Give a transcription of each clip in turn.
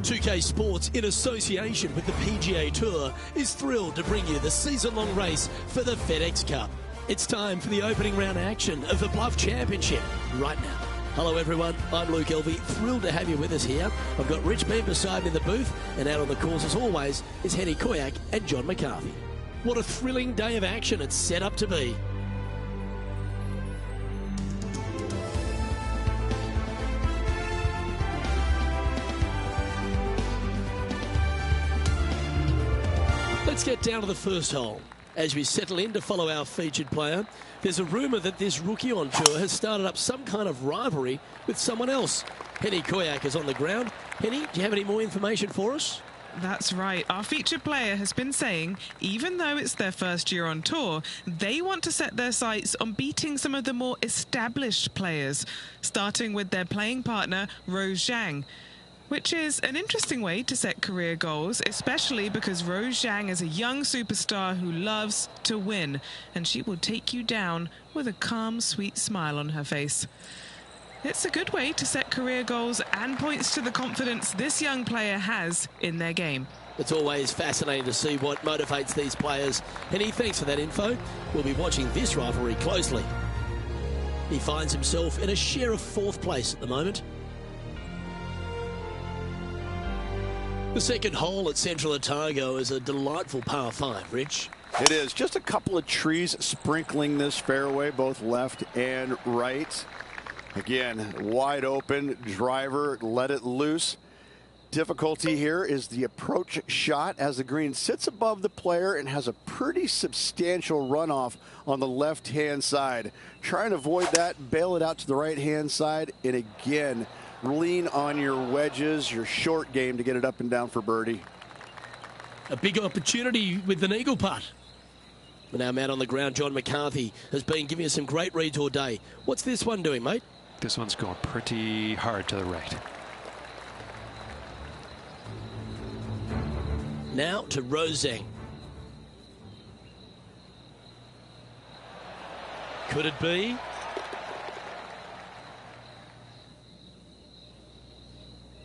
2K Sports, in association with the PGA Tour, is thrilled to bring you the season-long race for the FedEx Cup. It's time for the opening round action of the Bluff Championship right now. Hello everyone, I'm Luke Elvey, thrilled to have you with us here. I've got Rich Beam beside me in the booth, and out on the course as always is Henny Koyak and John McCarthy. What a thrilling day of action it's set up to be. Let's get down to the first hole. As we settle in to follow our featured player, there's a rumour that this rookie on tour has started up some kind of rivalry with someone else. Henny Koyak is on the ground. Henny, do you have any more information for us? That's right. Our featured player has been saying, even though it's their first year on tour, they want to set their sights on beating some of the more established players, starting with their playing partner, Rose Zhang. Which is an interesting way to set career goals, especially because Rose Zhang is a young superstar who loves to win, and she will take you down with a calm, sweet smile on her face. It's a good way to set career goals and points to the confidence this young player has in their game. It's always fascinating to see what motivates these players. Henny, thanks for that info. We'll be watching this rivalry closely. He finds himself in a share of fourth place at the moment. The second hole at Central Otago is a delightful par 5, Rich. It is. Just a couple of trees sprinkling this fairway, both left and right. Again, wide open driver, let it loose. Difficulty here is the approach shot as the green sits above the player and has a pretty substantial runoff on the left-hand side. Trying to avoid that, bail it out to the right-hand side, and again, lean on your wedges, your short game to get it up and down for birdie. A big opportunity with an eagle putt. And our man on the ground, John McCarthy, has been giving us some great reads all day. What's this one doing, mate? This one's going pretty hard to the right. Now to Rose Zhang. Could it be?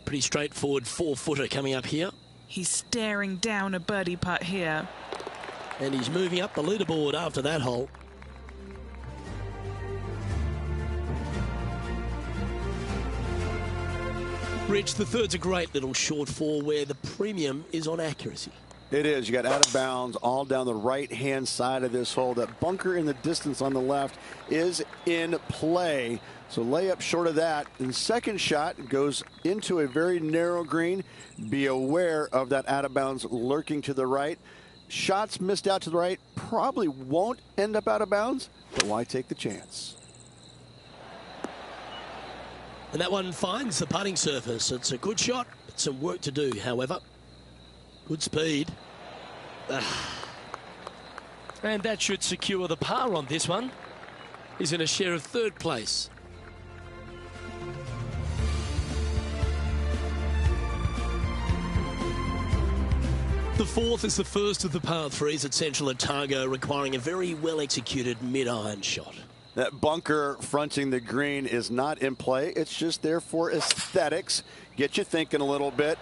Pretty straightforward 4-footer coming up here. He's staring down a birdie putt here. And he's moving up the leaderboard after that hole. Rich, the third's a great little short 4 where the premium is on accuracy. It is. You got out of bounds all down the right-hand side of this hole. That bunker in the distance on the left is in play. So layup short of that. And second shot goes into a very narrow green. Be aware of that out of bounds lurking to the right. Shots missed out to the right probably won't end up out of bounds, but why take the chance? And that one finds the putting surface. It's a good shot, but some work to do, however. Good speed. And that should secure the par on this one. He's in a share of third place. The fourth is the first of the par 3s at Central Otago, requiring a very well-executed mid-iron shot. That bunker fronting the green is not in play. It's just there for aesthetics. Get you thinking a little bit.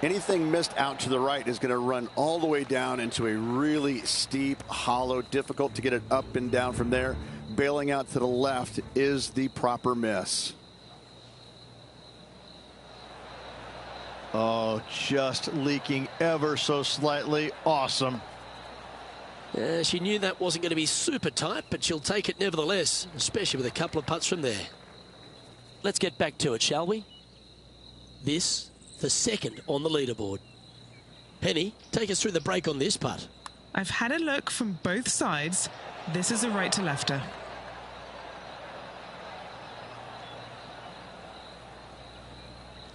Anything missed out to the right is going to run all the way down into a really steep hollow. Difficult to get it up and down from there. Bailing out to the left is the proper miss. Oh, just leaking ever so slightly. Awesome. She knew that wasn't going to be super tight, but she'll take it nevertheless, especially with a couple of putts from there. Let's get back to it, shall we? This, the second on the leaderboard. Penny, take us through the break on this putt. I've had a look from both sides. This is a right to lefter.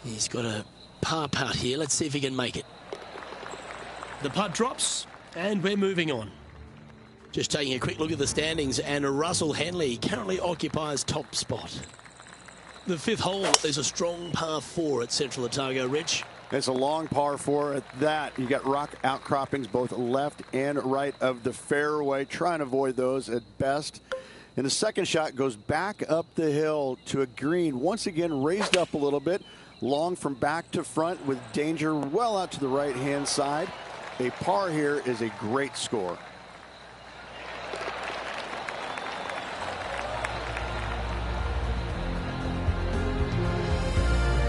He's got a par putt here. Let's see if he can make it. The putt drops, and we're moving on. Just taking a quick look at the standings, and Russell Henley currently occupies top spot. The fifth hole is a strong par 4 at Central Otago, Rich. It's a long par 4 at that. You got rock outcroppings both left and right of the fairway. Try and avoid those at best. And the second shot goes back up the hill to a green. Once again, raised up a little bit. long from back to front with danger well out to the right-hand side. A par here is a great score.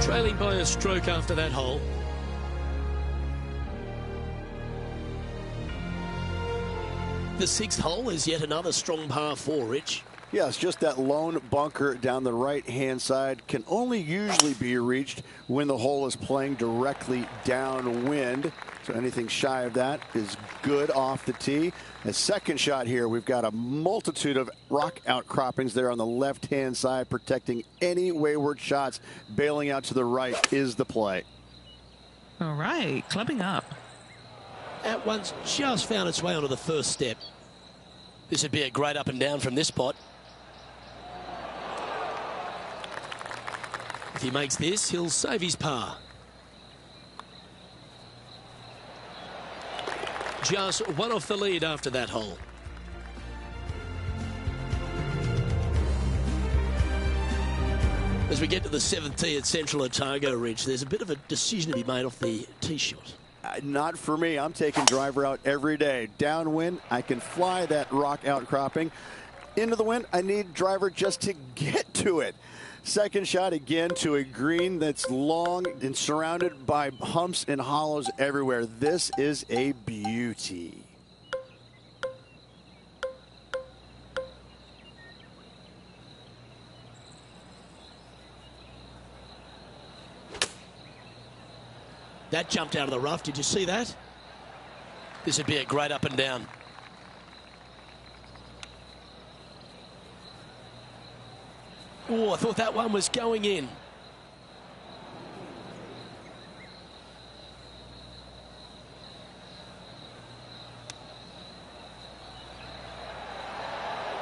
Trailing by a stroke after that hole. The 6th hole is yet another strong par 4, Rich. Yes, just that lone bunker down the right-hand side can only usually be reached when the hole is playing directly downwind. So anything shy of that is good off the tee. A second shot here, we've got a multitude of rock outcroppings there on the left-hand side, protecting any wayward shots. Bailing out to the right is the play. All right, clubbing up. That one's just found its way onto the first step. This would be a great up and down from this spot. If he makes this, he'll save his par. Just one off the lead after that hole. As we get to the 7th tee at Central Otago, Rich, there's a bit of a decision to be made off the tee shot. Not for me. I'm taking driver out every day. Downwind, I can fly that rock outcropping. Into the wind, I need driver just to get to it. Second shot again to a green that's long and surrounded by humps and hollows everywhere. This is a beauty. That jumped out of the rough. Did you see that? This would be a great up and down. Oh, I thought that one was going in.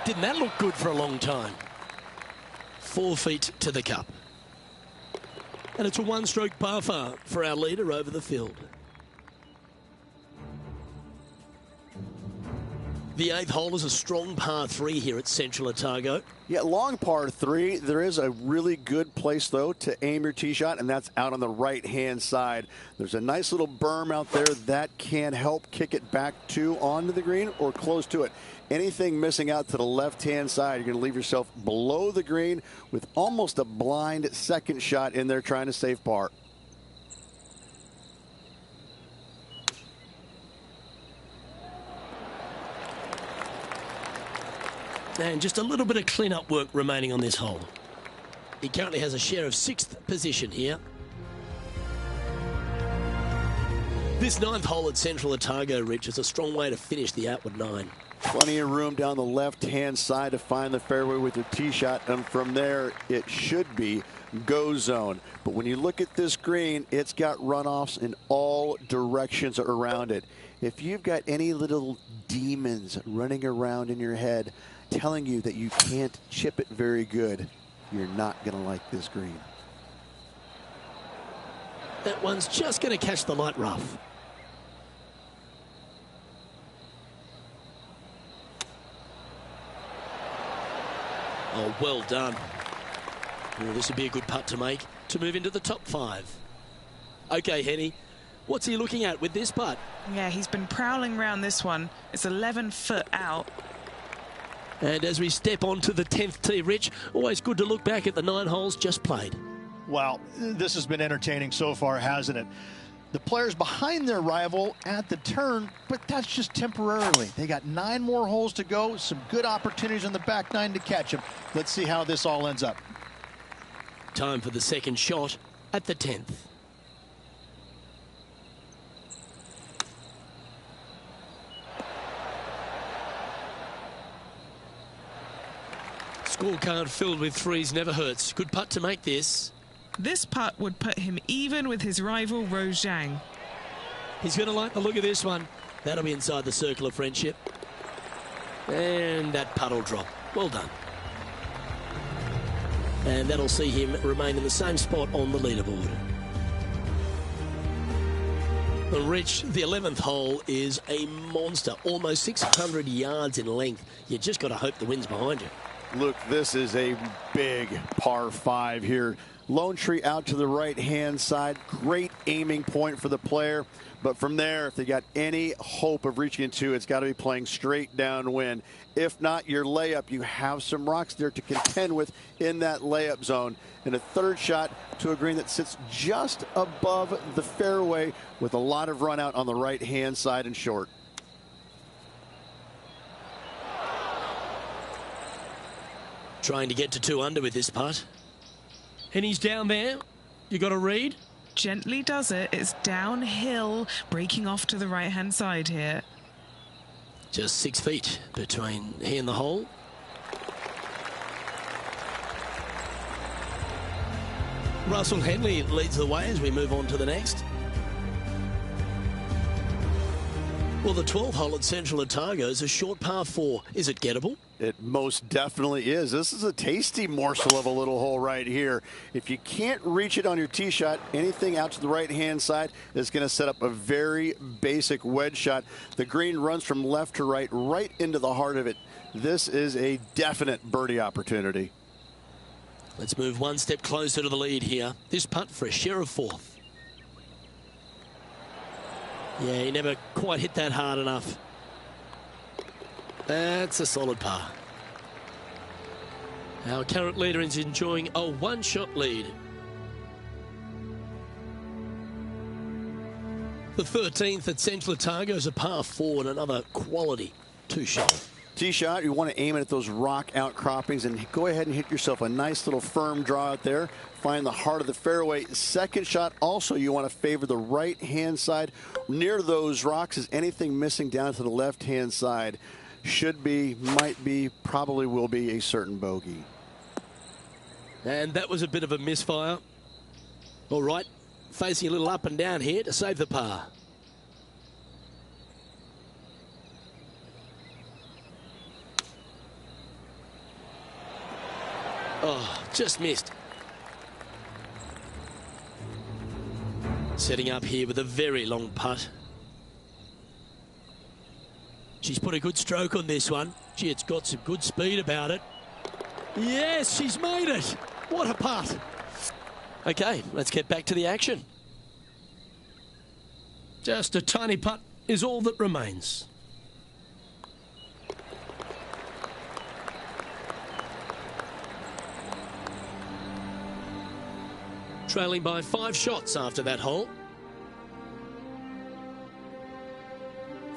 Didn't that look good for a long time? 4 feet to the cup. And it's a one-stroke par four for our leader over the field. The 8th hole is a strong par 3 here at Central Otago. Yeah, long par 3. There is a really good place, though, to aim your tee shot, and that's out on the right-hand side. There's a nice little berm out there that can help kick it back to onto the green or close to it. Anything missing out to the left-hand side, you're going to leave yourself below the green with almost a blind second shot in there trying to save par. And just a little bit of clean-up work remaining on this hole. He currently has a share of 6th position here. This 9th hole at Central Otago, Rich, is a strong way to finish the outward 9. Plenty of room down the left-hand side to find the fairway with your tee shot, and from there it should be go zone. But when you look at this green, it's got runoffs in all directions around it. If you've got any little demons running around in your head telling you that you can't chip it very good, you're not going to like this green. That one's just going to catch the light rough. Oh, well done. Oh, this would be a good putt to make to move into the top 5. Okay, Henny, what's he looking at with this putt? Yeah, he's been prowling around this one. It's 11 foot out. And as we step onto the 10th tee, Rich, always good to look back at the 9 holes just played. Wow, this has been entertaining so far, hasn't it? The players behind their rival at the turn, but that's just temporarily. They got 9 more holes to go, some good opportunities on the back 9 to catch them. Let's see how this all ends up. Time for the second shot at the 10th. Scorecard filled with 3s never hurts. Good putt to make this. This putt would put him even with his rival Rose Zhang. He's going to like the look of this one. That'll be inside the circle of friendship. And that putt will drop. Well done. And that'll see him remain in the same spot on the leaderboard. And Rich, the 11th hole is a monster. Almost 600 yards in length. You just got to hope the wind's behind you. Luke, this is a big par 5 here. Lone tree out to the right-hand side. Great aiming point for the player. But from there, if they got any hope of reaching into, it's got to be playing straight downwind. If not, your layup, you have some rocks there to contend with in that layup zone. And a third shot to a green that sits just above the fairway with a lot of run out on the right-hand side and short. Trying to get to 2 under with this putt. And he's down there. You got to read. Gently does it. It's downhill, breaking off to the right-hand side here. Just 6 feet between he and the hole. Russell Henley leads the way as we move on to the next. Well, the 12th hole at Central Otago is a short par 4. Is it gettable? It most definitely is. This is a tasty morsel of a little hole right here. If you can't reach it on your tee shot, anything out to the right-hand side is going to set up a very basic wedge shot. The green runs from left to right, right into the heart of it. This is a definite birdie opportunity. Let's move one step closer to the lead here. This putt for a share of 4th. Yeah, he never quite hit that hard enough. That's a solid par. Our current leader is enjoying a 1-shot lead. The 13th at Central Otago is a par 4 and another quality 2-shot. Tee shot, you want to aim it at those rock outcroppings and go ahead and hit yourself a nice little firm draw out there. Find the heart of the fairway. Second shot, also you want to favor the right-hand side. Near those rocks is anything missing down to the left-hand side. Should be, might be, probably will be a certain bogey. And that was a bit of a misfire. All right, facing a little up and down here to save the par. Oh, just missed. Setting up here with a very long putt. She's put a good stroke on this one. Gee, it's got some good speed about it. Yes, she's made it. What a putt. Okay, let's get back to the action. Just a tiny putt is all that remains. Trailing by 5 shots after that hole.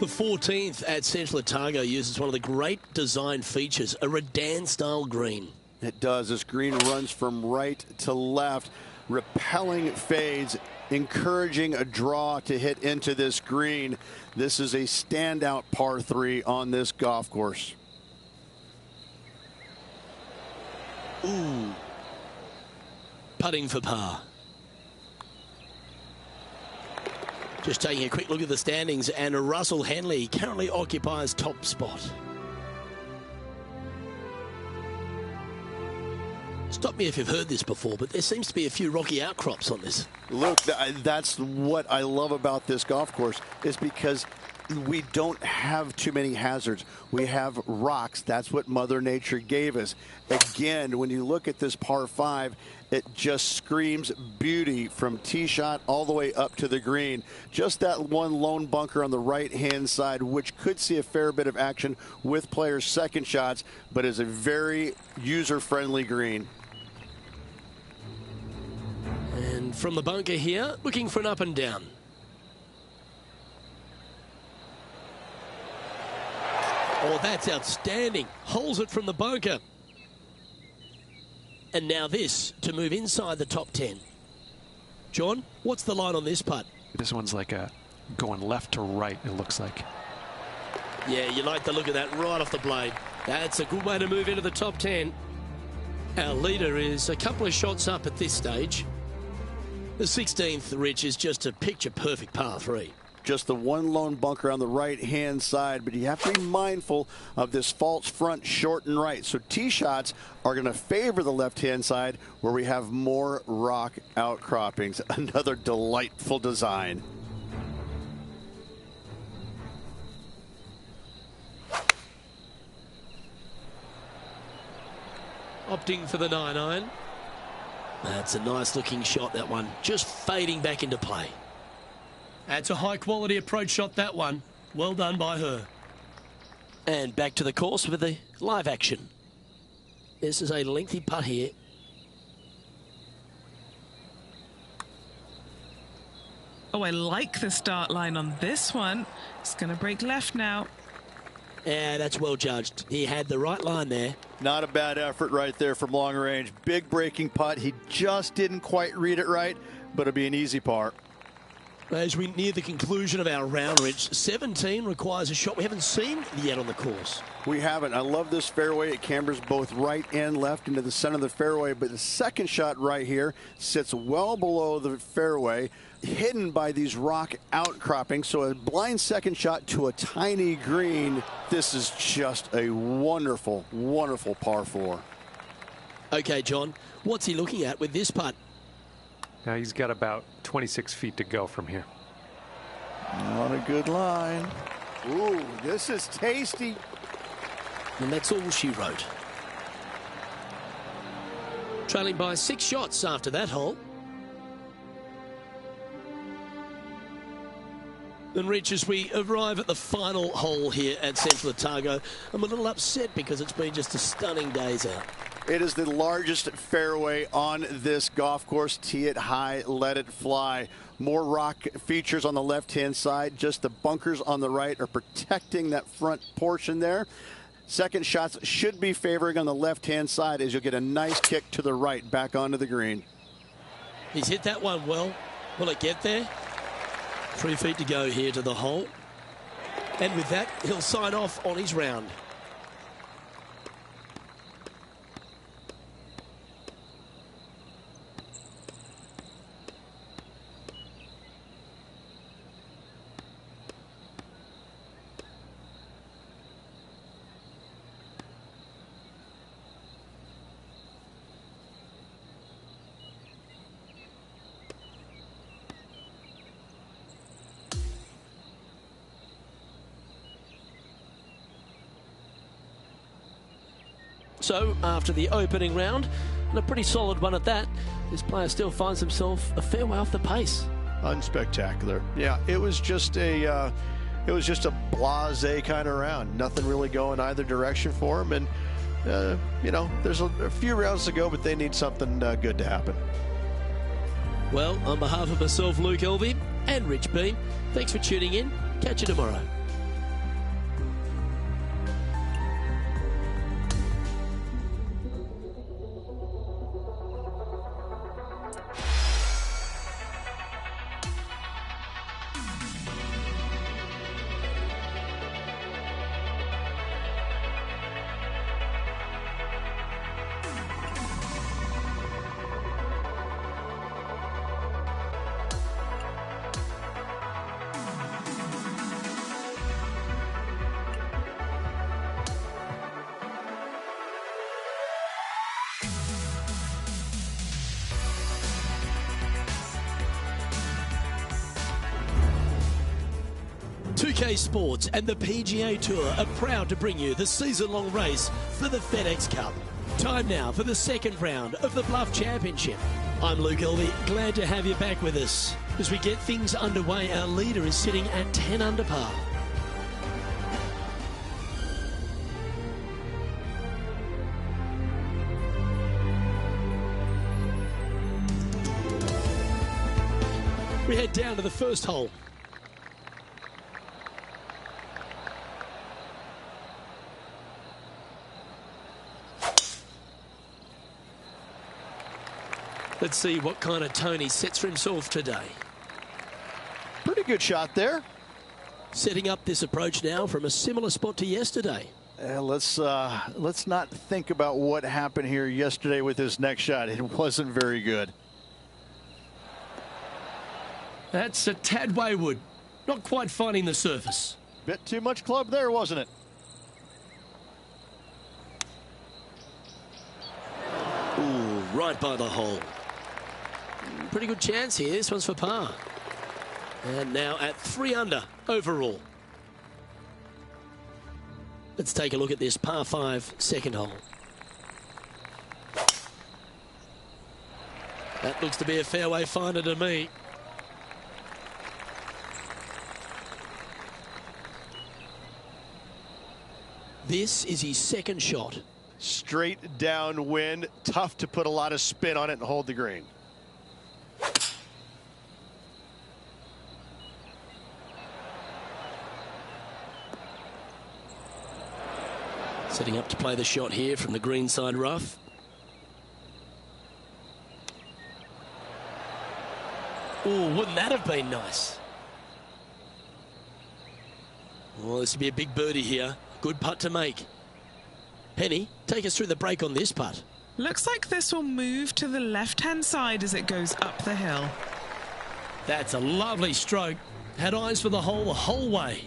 The 14th at Central Otago uses one of the great design features, a Redan-style green. It does. This green runs from right to left, repelling fades, encouraging a draw to hit into this green. This is a standout par 3 on this golf course. Ooh. Putting for par. Just taking a quick look at the standings, and Russell Henley currently occupies top spot. Stop me if you've heard this before, but there seems to be a few rocky outcrops on this. Look, that's what I love about this golf course, is because we don't have too many hazards. We have rocks. That's what Mother Nature gave us. Again, when you look at this par 5, it just screams beauty from tee shot all the way up to the green. Just that one lone bunker on the right-hand side, which could see a fair bit of action with players' second shots, but is a very user-friendly green. And from the bunker here, looking for an up and down. Oh, that's outstanding. Holds it from the bunker. And now this to move inside the top 10. John, what's the line on this putt? This one's like a going left to right, it looks like. Yeah, you like the look of that right off the blade. That's a good way to move into the top 10. Our leader is a couple of shots up at this stage. The 16th, Rich, is just a picture-perfect par 3. Just the one lone bunker on the right-hand side, but you have to be mindful of this false front short and right. So tee shots are going to favor the left-hand side where we have more rock outcroppings. Another delightful design. opting for the 9-iron. That's a nice looking shot, that one. Just fading back into play. That's a high quality approach shot, that one. Well done by her. And back to the course with the live action. This is a lengthy putt here. Oh, I like the start line on this one. It's going to break left now. Yeah, that's well judged. He had the right line there. Not a bad effort right there from long range. Big breaking putt. He just didn't quite read it right, but it'll be an easy par. As we near the conclusion of our round, Rich, 17 requires a shot we haven't seen yet on the course. We haven't. I love this fairway. It cambers both right and left into the center of the fairway, but the second shot right here sits well below the fairway, hidden by these rock outcroppings. So a blind second shot to a tiny green. This is just a wonderful, wonderful par 4. Okay, John, what's he looking at with this putt? Now he's got about 26 feet to go from here. Not a good line. Ooh, this is tasty. And that's all she wrote. Trailing by 6 shots after that hole. And Rich, as we arrive at the final hole here at Central Otago, I'm a little upset because it's been just a stunning days out. It is the largest fairway on this golf course. Tee it high, let it fly. More rock features on the left-hand side. Just the bunkers on the right are protecting that front portion there. Second shots should be favoring on the left-hand side as you'll get a nice kick to the right back onto the green. He's hit that one well. Will it get there? 3 feet to go here to the hole. And with that, he'll sign off on his round. So, after the opening round, and a pretty solid one at that, this player still finds himself a fair way off the pace. Unspectacular. Yeah, it was just a blasé kind of round. Nothing really going either direction for him, and you know, there's a few rounds to go, but they need something good to happen. Well, on behalf of myself, Luke Elvey, and Rich Beam, thanks for tuning in. Catch you tomorrow. Sports and the PGA Tour are proud to bring you the season-long race for the FedEx Cup. Time now for the second round of the Bluff Championship. I'm Luke Elvey, glad to have you back with us. As we get things underway, our leader is sitting at 10 under par. We head down to the first hole. Let's see what kind of tone he sets for himself today. Pretty good shot there. Setting up this approach now from a similar spot to yesterday. Let's not think about what happened here yesterday with his next shot. It wasn't very good. That's a tad wayward. Not quite finding the surface. Bit too much club there, wasn't it? Ooh, right by the hole. Pretty good chance here. This one's for par. And now at 3 under overall. Let's take a look at this par 5 second hole. That looks to be a fairway finder to me. This is his second shot. Straight downwind, tough to put a lot of spin on it and hold the green. Setting up to play the shot here from the greenside rough. Oh, wouldn't that have been nice? Well, this would be a big birdie here. Good putt to make. Penny, take us through the break on this putt. Looks like this will move to the left-hand side as it goes up the hill. That's a lovely stroke. Had eyes for the whole way.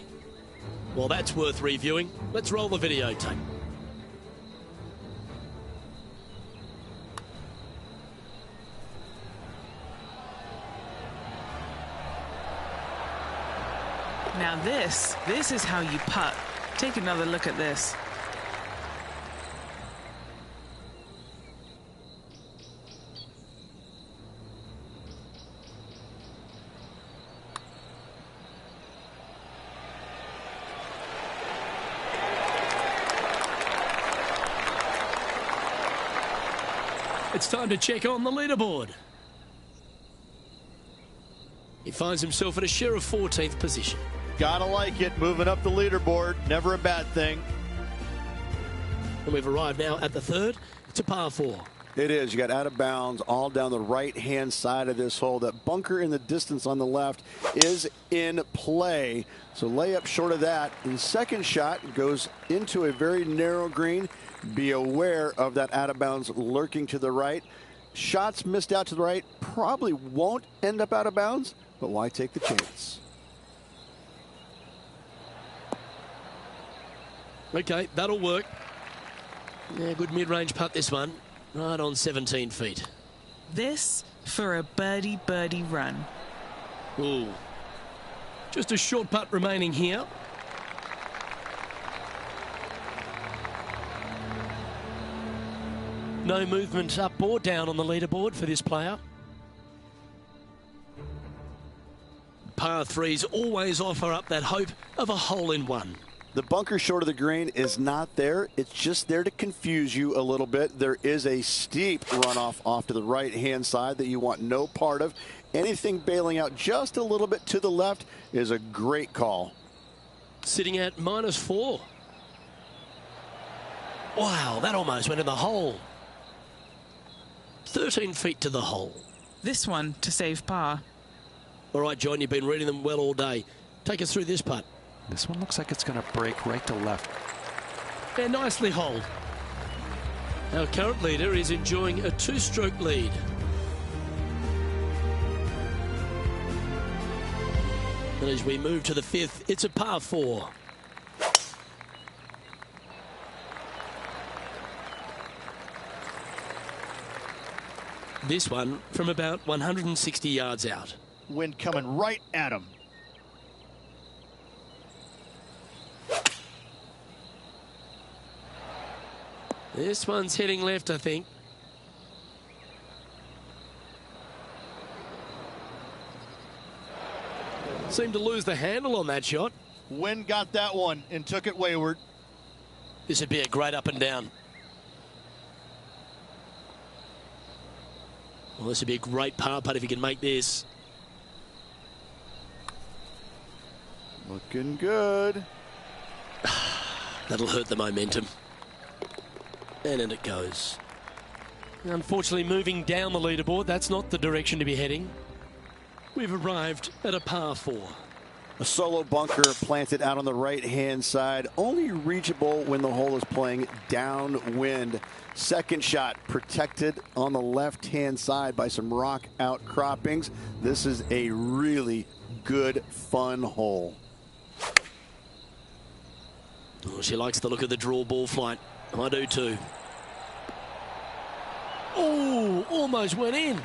Well, that's worth reviewing. Let's roll the videotape. Now this is how you putt. Take another look at this. It's time to check on the leaderboard. He finds himself at a share of 14th position. Gotta like it, moving up the leaderboard, never a bad thing. And we've arrived now at the third. It's a par 4. It is. You got out of bounds all down the right-hand side of this hole. That bunker in the distance on the left is in play. So lay up short of that. And second shot goes into a very narrow green. Be aware of that out of bounds lurking to the right. Shots missed out to the right probably won't end up out of bounds, but why take the chance? Okay, that'll work. Yeah, good mid-range putt this one. Right on 17 feet. This for a birdie run. Ooh. Just a short putt remaining here. No movement up or down on the leaderboard for this player. Par 3s always offer up that hope of a hole-in-one. The bunker short of the green is not there. It's just there to confuse you a little bit. There is a steep runoff off to the right-hand side that you want no part of. Anything bailing out just a little bit to the left is a great call. Sitting at -4. Wow, that almost went in the hole. 13 feet to the hole. This one to save par. All right, John, you've been reading them well all day. Take us through this putt. This one looks like it's going to break right to left. Yeah, nicely holed. Our current leader is enjoying a 2-stroke lead. And as we move to the 5th, it's a par 4. This one from about 160 yards out. Wind coming right at him. This one's heading left, I think. Seemed to lose the handle on that shot. Wind got that one and took it wayward. This would be a great up and down. Well, this would be a great par putt if he can make this. Looking good. That'll hurt the momentum. And in it goes. Unfortunately, moving down the leaderboard, that's not the direction to be heading. We've arrived at a par 4. A solo bunker planted out on the right-hand side, only reachable when the hole is playing downwind. Second shot protected on the left-hand side by some rock outcroppings. This is a really good, fun hole. Oh, she likes the look of the draw ball flight. I do too. Oh, almost went in.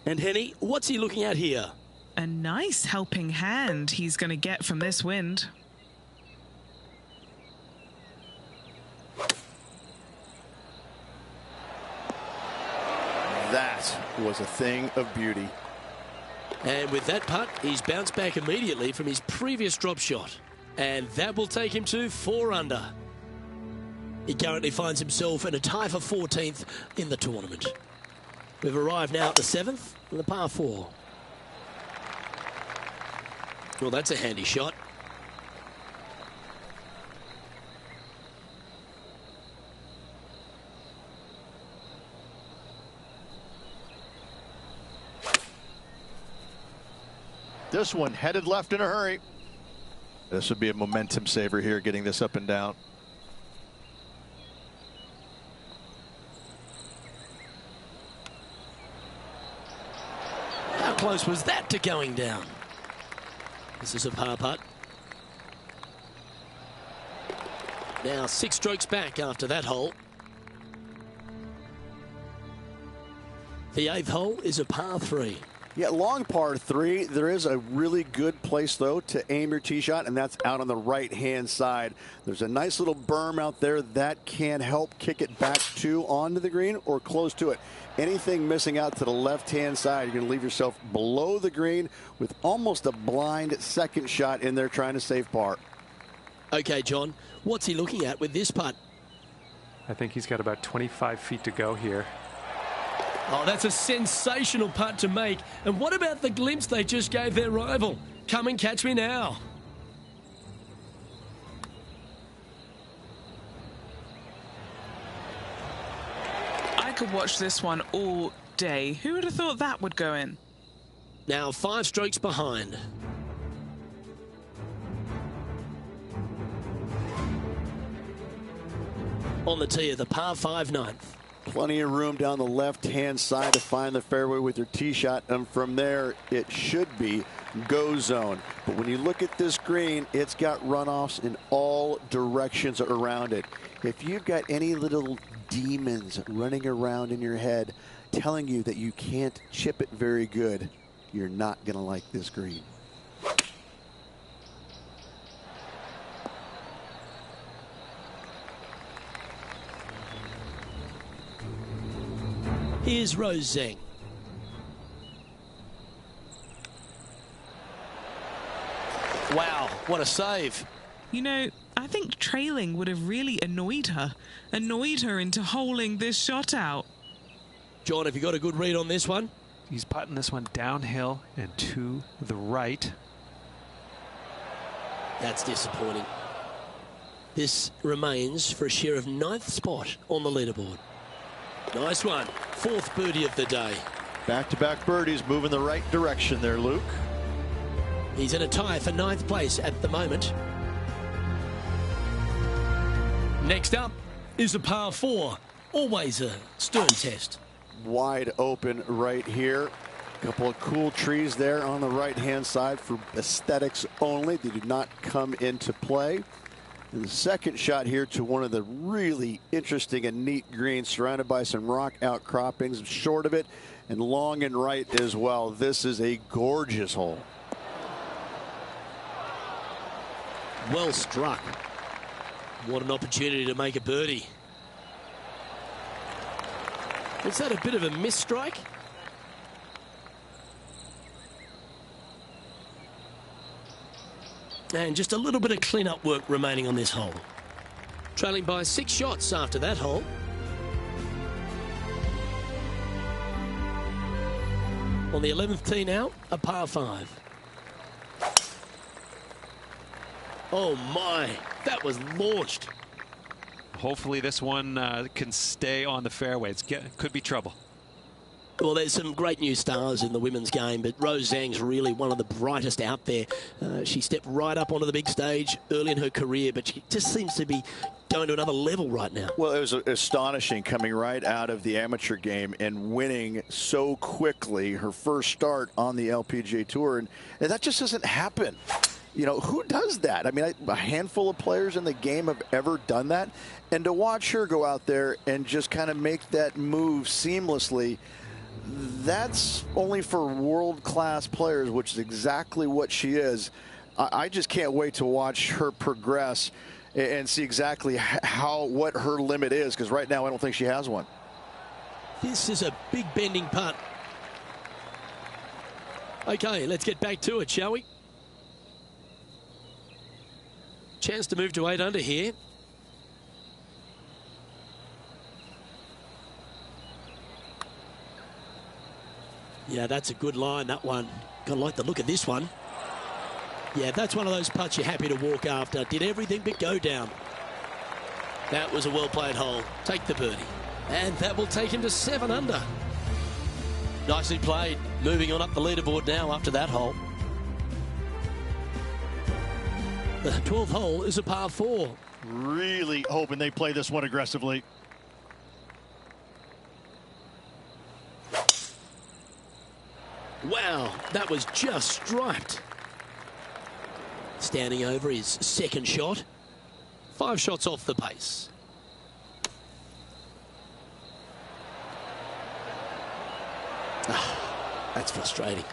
And Henny, what's he looking at here? A nice helping hand he's going to get from this wind. that was a thing of beauty. And with that putt, he's bounced back immediately from his previous drop shot. And that will take him to 4 under. He currently finds himself in a tie for 14th in the tournament. We've arrived now at the 7th and the par 4. Well, that's a handy shot. This one headed left in a hurry. This would be a momentum saver here, getting this up and down. How close was that to going down? This is a par putt. Now 6 strokes back after that hole. The 8th hole is a par 3. Yeah, long par 3. There is a really good place, though, to aim your tee shot, and that's out on the right-hand side. There's a nice little berm out there that can help kick it back onto the green or close to it. Anything missing out to the left-hand side, you're going to leave yourself below the green with almost a blind second shot in there trying to save par. Okay, John, what's he looking at with this putt? I think he's got about 25 feet to go here. Oh, that's a sensational putt to make. And what about the glimpse they just gave their rival? Come and catch me now. I could watch this one all day. Who would have thought that would go in? Now 5 strokes behind. On the tee of the par 5 9th. Plenty of room down the left-hand side to find the fairway with your tee shot, and from there it should be go zone. But when you look at this green, it's got runoffs in all directions around it. If you've got any little demons running around in your head telling you that you can't chip it very good, you're not going to like this green. Here's Rose Zhang. Wow, what a save. You know, I think trailing would have really annoyed her into holing this shot out. John, have you got a good read on this one? He's putting this one downhill and to the right. That's disappointing. This remains for a share of 9th spot on the leaderboard. Nice one. 4th birdie of the day. Back-to-back birdies moving the right direction there, Luke. He's in a tie for 9th place at the moment. Next up is a par 4. Always a stern test. Wide open right here. A couple of cool trees there on the right-hand side for aesthetics only. They do not come into play. And the second shot here to one of the really interesting and neat greens surrounded by some rock outcroppings, short of it and long and right as well. This is a gorgeous hole. Well struck. What an opportunity to make a birdie. Was that a bit of a miss strike? And just a little bit of clean-up work remaining on this hole. Trailing by 6 shots after that hole. On the 11th tee now, a par 5. Oh my, that was launched. Hopefully this one can stay on the fairway. Could be trouble. Well, there's some great new stars in the women's game, but Rose Zhang's really one of the brightest out there. She stepped right up onto the big stage early in her career, but she just seems to be going to another level right now. Well, it was astonishing coming right out of the amateur game and winning so quickly her first start on the LPGA Tour, and that just doesn't happen. You know, who does that? I mean, a handful of players in the game have ever done that, and to watch her go out there and just kind of make that move seamlessly, that's only for world-class players, which is exactly what she is. I just can't wait to watch her progress and see exactly what her limit is, because right now I don't think she has one. This is a big bending putt. Okay, let's get back to it, shall we? Chance to move to 8 under here. Yeah, that's a good line, that one. Gotta like the look of this one. Yeah, that's one of those putts you're happy to walk after. Did everything but go down. That was a well-played hole. Take the birdie. And that will take him to 7 under. Nicely played. Moving on up the leaderboard now after that hole. The 12th hole is a par 4. Really hoping they play this one aggressively. Wow, that was just striped. Standing over his second shot. 5 shots off the pace. That's frustrating.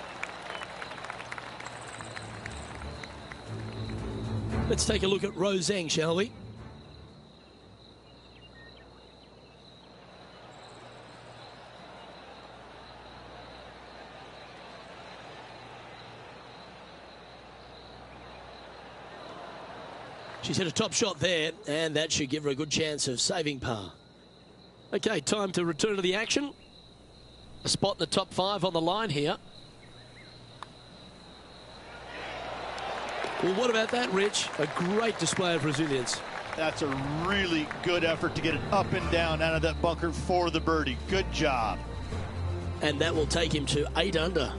Let's take a look at Rose Zhang, shall we? She's hit a top shot there, and that should give her a good chance of saving par. Okay, time to return to the action. A spot in the top 5 on the line here. Well, what about that, Rich? A great display of resilience. That's a really good effort to get it up and down out of that bunker for the birdie. Good job. And that will take him to 8 under.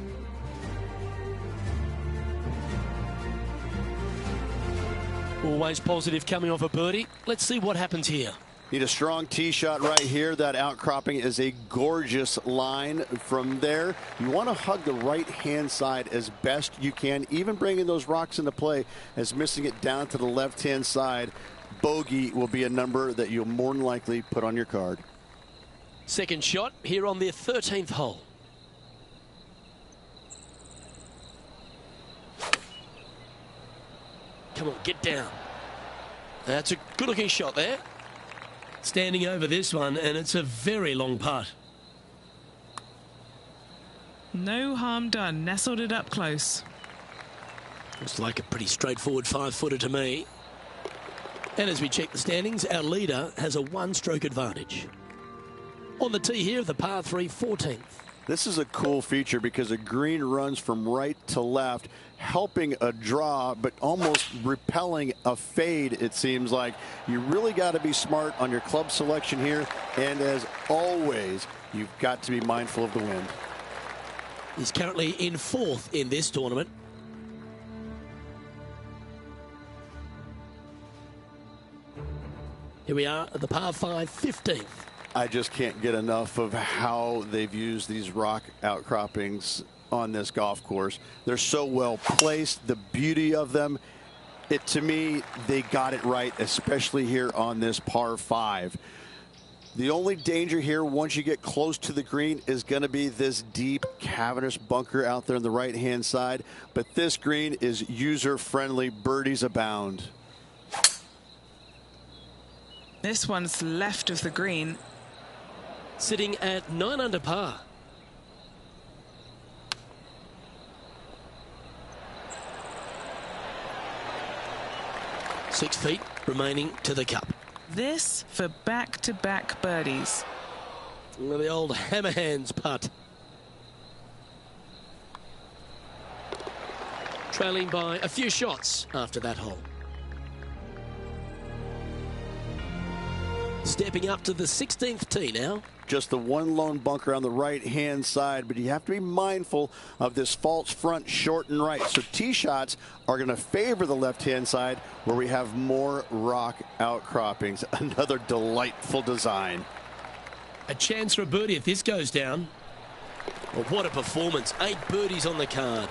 Always positive coming off a birdie. Let's see what happens here. Need a strong tee shot right here. That outcropping is a gorgeous line from there. You want to hug the right-hand side as best you can, even bringing those rocks into play as missing it down to the left-hand side. Bogey will be a number that you'll more than likely put on your card. Second shot here on their 13th hole. Come on, get down. That's a good-looking shot there. Standing over this one, and it's a very long putt. No harm done. Nestled it up close. Looks like a pretty straightforward 5-footer to me. And as we check the standings, our leader has a 1-stroke advantage. On the tee here, the par 3 14th. This is a cool feature because the green runs from right to left, helping a draw, but almost repelling a fade, it seems like. You really got to be smart on your club selection here. And as always, you've got to be mindful of the wind. He's currently in 4th in this tournament. Here we are at the par 5 15th. I just can't get enough of how they've used these rock outcroppings on this golf course. They're so well placed, the beauty of them. To me, they got it right, especially here on this par 5. The only danger here once you get close to the green is going to be this deep cavernous bunker out there on the right-hand side. But this green is user-friendly. Birdies abound. This one's left of the green. Sitting at 9 under par. Six feet remaining to the cup. This for back-to-back birdies. Well, the old hammer hands putt. Trailing by a few shots after that hole. Stepping up to the 16th tee now. Just the one lone bunker on the right-hand side, but you have to be mindful of this false front short and right. So tee shots are going to favor the left-hand side where we have more rock outcroppings. Another delightful design. A chance for a birdie if this goes down. Well, what a performance. 8 birdies on the card.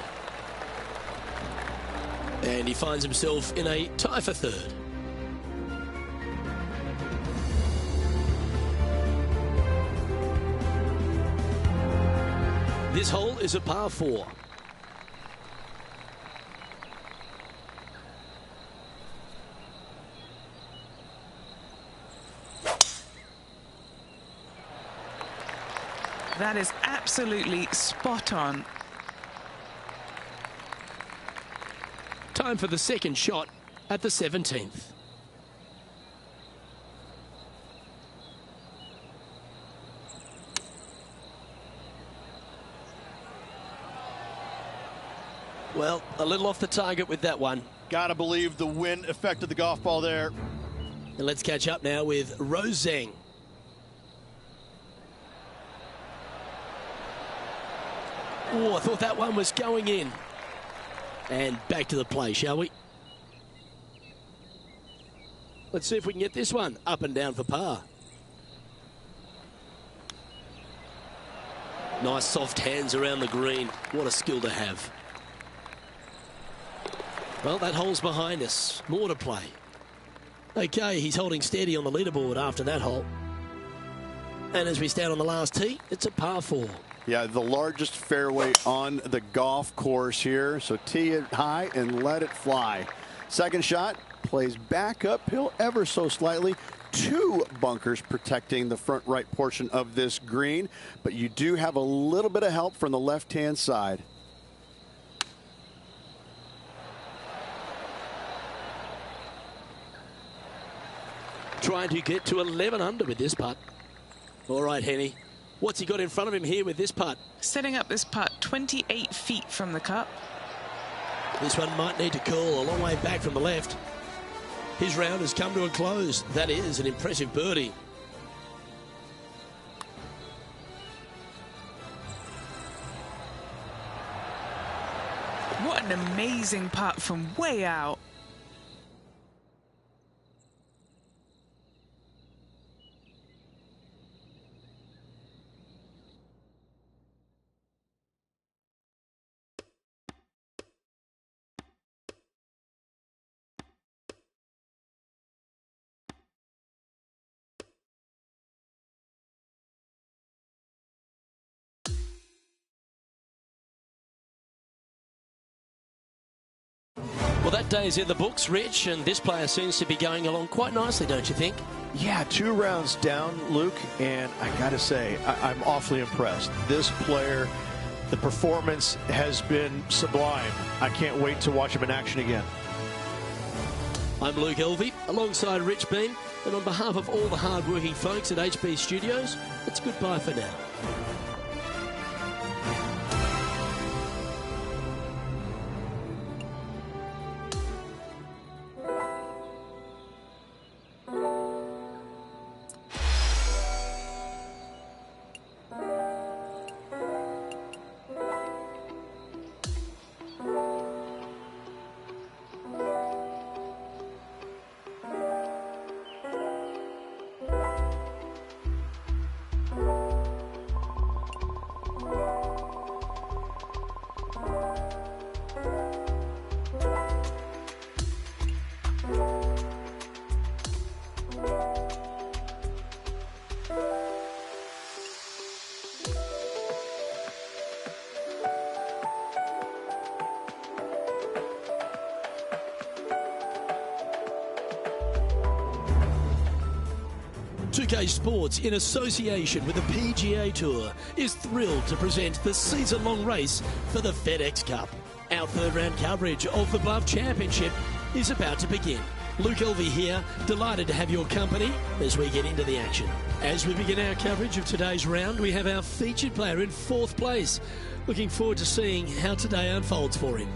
And he finds himself in a tie for 3rd. This hole is a par 4. That is absolutely spot on. Time for the second shot at the 17th. Well, a little off the target with that one. Gotta believe the wind affected the golf ball there. And let's catch up now with Rose Zhang. Oh, I thought that one was going in. And back to the play, shall we? Let's see if we can get this one up and down for par. Nice soft hands around the green. What a skill to have. Well, that hole's behind us. More to play. Okay, he's holding steady on the leaderboard after that hole. And as we stand on the last tee, it's a par 4. Yeah, the largest fairway on the golf course here. So tee it high and let it fly. Second shot plays back uphill ever so slightly. 2 bunkers protecting the front right portion of this green. But you do have a little bit of help from the left-hand side. Trying to get to 11 under with this putt. All right, Henny. What's he got in front of him here with this putt? Setting up this putt 28 feet from the cup. This one might need to curl a long way back from the left. His round has come to a close. That is an impressive birdie. What an amazing putt from way out. Well, that day's in the books, Rich, and this player seems to be going along quite nicely, don't you think? Yeah, 2 rounds down, Luke, and I gotta say, I'm awfully impressed. This player, the performance has been sublime. I can't wait to watch him in action again. I'm Luke Elvey, alongside Rich Bean, and on behalf of all the hard-working folks at HB Studios, it's goodbye for now. K Sports, in association with the PGA Tour, is thrilled to present the season-long race for the FedEx Cup. Our third round coverage of the Bluff Championship is about to begin. Luke Elvey here, delighted to have your company as we get into the action. As we begin our coverage of today's round, we have our featured player in 4th place. Looking forward to seeing how today unfolds for him.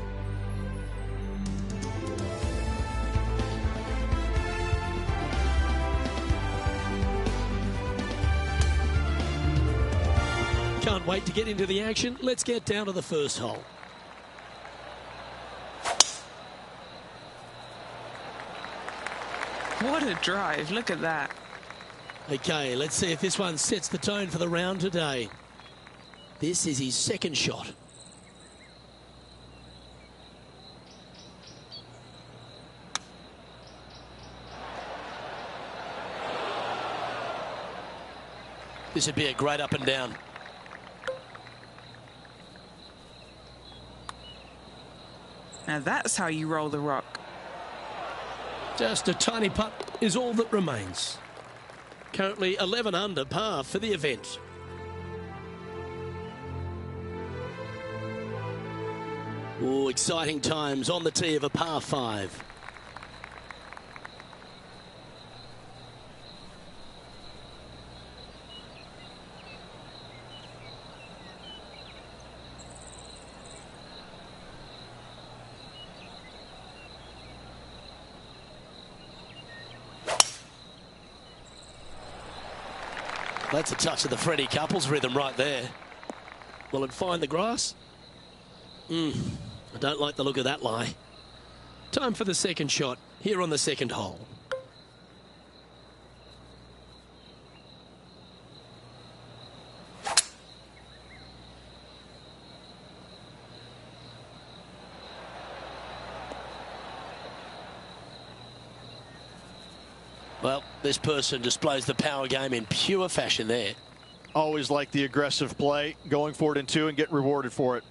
Can't wait to get into the action. Let's get down to the first hole. What a drive. Look at that. Okay, let's see if this one sets the tone for the round today. This is his second shot. This would be a great up and down. Now that's how you roll the rock. Just a tiny putt is all that remains. Currently 11 under par for the event. Oh, exciting times on the tee of a par 5. That's a touch of the Freddie Couples rhythm right there. Will it find the grass? I don't like the look of that lie. Time for the second shot here on the second hole. Well, this person displays the power game in pure fashion there. Always like the aggressive play, going for it in 2 and get rewarded for it.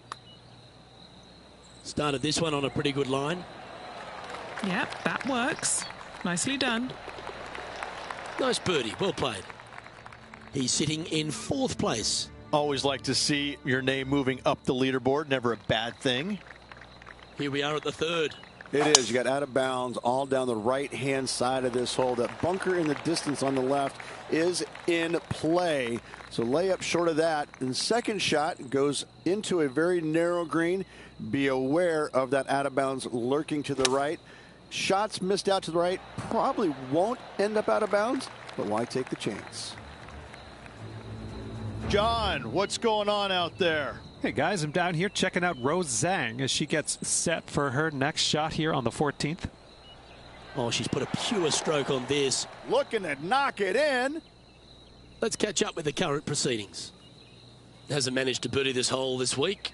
Started this one on a pretty good line. Yep, that works. Nicely done. Nice birdie, well played. He's sitting in 4th place. Always like to see your name moving up the leaderboard, never a bad thing. Here we are at the 3rd. It is. You got out of bounds all down the right-hand side of this hole. That bunker in the distance on the left is in play. So layup short of that. And second shot goes into a very narrow green. Be aware of that out of bounds lurking to the right. Shots missed out to the right probably won't end up out of bounds, but why take the chance? John, what's going on out there? Hey guys, I'm down here checking out Rose Zhang as she gets set for her next shot here on the 14th. Oh, she's put a pure stroke on this. Looking to knock it in. Let's catch up with the current proceedings. Hasn't managed to birdie this hole this week.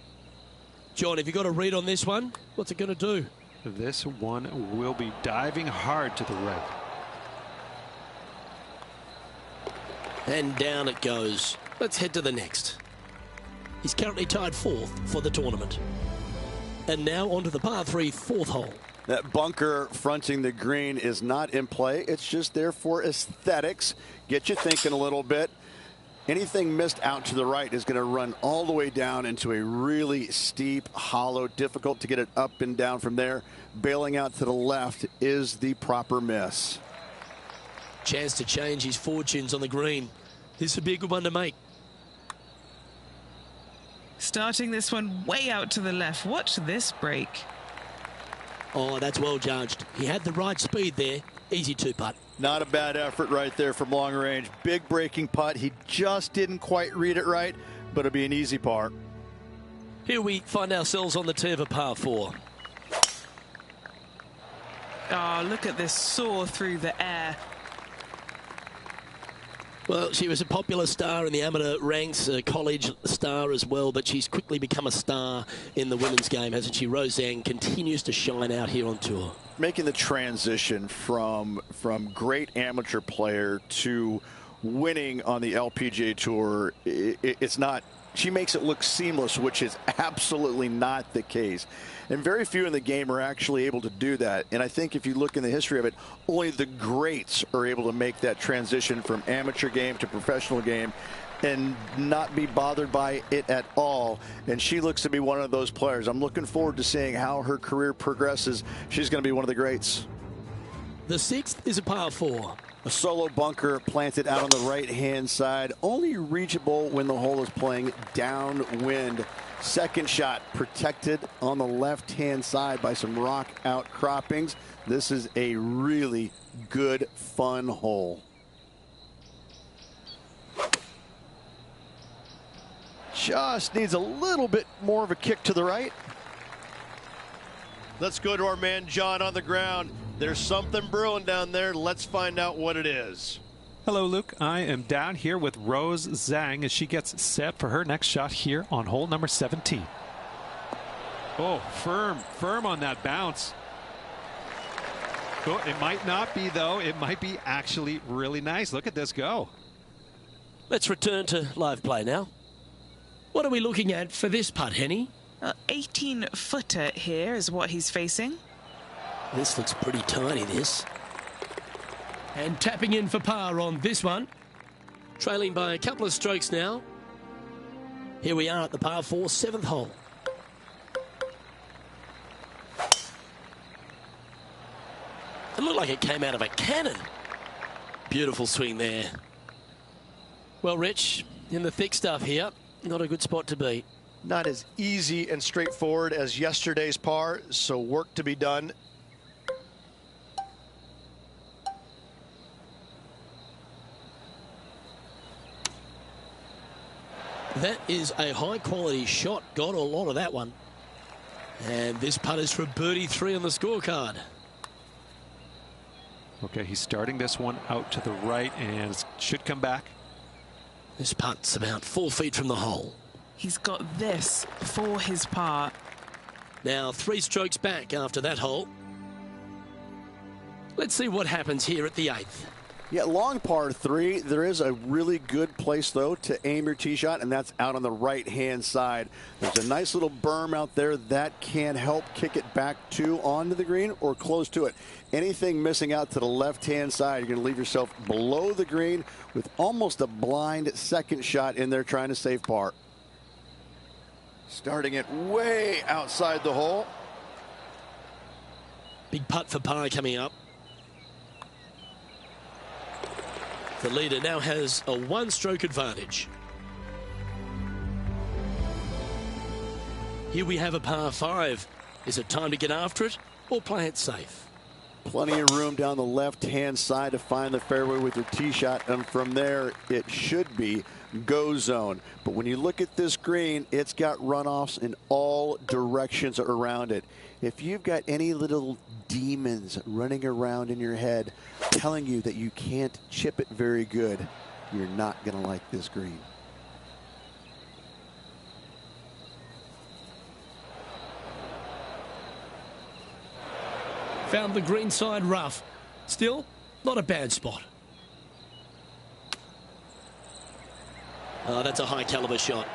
John, have you got a read on this one? What's it going to do? This one will be diving hard to the right. And down it goes. Let's head to the next. He's currently tied 4th for the tournament. And now onto the par 3 4th hole. That bunker fronting the green is not in play. It's just there for aesthetics. Get you thinking a little bit. Anything missed out to the right is going to run all the way down into a really steep hollow. Difficult to get it up and down from there. Bailing out to the left is the proper miss. Chance to change his fortunes on the green. This would be a good one to make. Starting this one way out to the left. Watch this break. Oh, that's well judged. He had the right speed there. Easy 2-putt. Not a bad effort right there from long range. Big breaking putt. He just didn't quite read it right, but it'll be an easy par. Here we find ourselves on the tee of a par 4. Oh, look at this soar through the air. Well, she was a popular star in the amateur ranks, a college star as well, but she's quickly become a star in the women's game, hasn't she? Rose Zhang continues to shine out here on tour. Making the transition from great amateur player to winning on the LPGA Tour, it's not. She makes it look seamless, which is absolutely not the case. And very few in the game are actually able to do that. And I think if you look in the history of it, only the greats are able to make that transition from amateur game to professional game and not be bothered by it at all. And she looks to be one of those players. I'm looking forward to seeing how her career progresses. She's going to be one of the greats. The 6th is a par 4. A solo bunker planted out on the right-hand side, only reachable when the hole is playing downwind. Second shot protected on the left-hand side by some rock outcroppings. This is a really good, fun hole. Just needs a little bit more of a kick to the right. Let's go to our man John on the ground. There's something brewing down there. Let's find out what it is. Hello, Luke. I am down here with Rose Zhang as she gets set for her next shot here on hole number 17. Oh, firm on that bounce. Oh, it might not be, though. It might be actually really nice. Look at this go. Let's return to live play now. What are we looking at for this putt, Henny? 18-footer here is what he's facing. This looks pretty tiny, this. And tapping in for par on this one. Trailing by a couple of strokes now. Here we are at the par 4 7th hole. It looked like it came out of a cannon. Beautiful swing there. Well, Rich, in the thick stuff here, not a good spot to be. Not as easy and straightforward as yesterday's par, so work to be done. That is a high-quality shot. Got a lot of that one. And this putt is for birdie 3 on the scorecard. Okay, he's starting this one out to the right and should come back. This putt's about 4 feet from the hole. He's got this for his par. Now 3 strokes back after that hole. Let's see what happens here at the 8th. Yeah, long par 3. There is a really good place, though, to aim your tee shot, and that's out on the right-hand side. There's a nice little berm out there that can help kick it back to onto the green or close to it. Anything missing out to the left-hand side, you're going to leave yourself below the green with almost a blind second shot in there trying to save par. Starting it way outside the hole. Big putt for par coming up. The leader now has a 1-stroke advantage. Here we have a par 5. Is it time to get after it or play it safe? Plenty of room down the left-hand side to find the fairway with your tee shot, and from there it should be go zone. But when you look at this green, it's got runoffs in all directions around it. If you've got any little demons running around in your head telling you that you can't chip it very good, you're not going to like this green. Found the green side rough. Still, not a bad spot. Oh, that's a high caliber shot.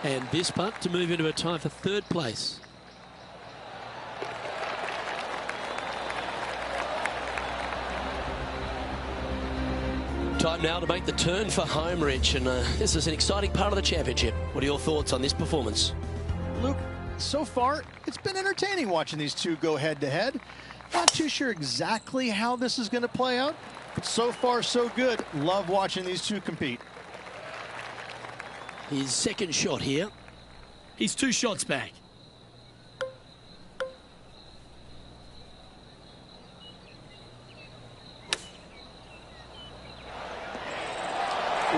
And this putt to move into a tie for 3rd place. Time now to make the turn for home, Rich, and this is an exciting part of the championship. What are your thoughts on this performance? Luke, so far, it's been entertaining watching these two go head-to-head. Not too sure exactly how this is going to play out, but so far, so good. Love watching these two compete. His second shot here. He's 2 shots back.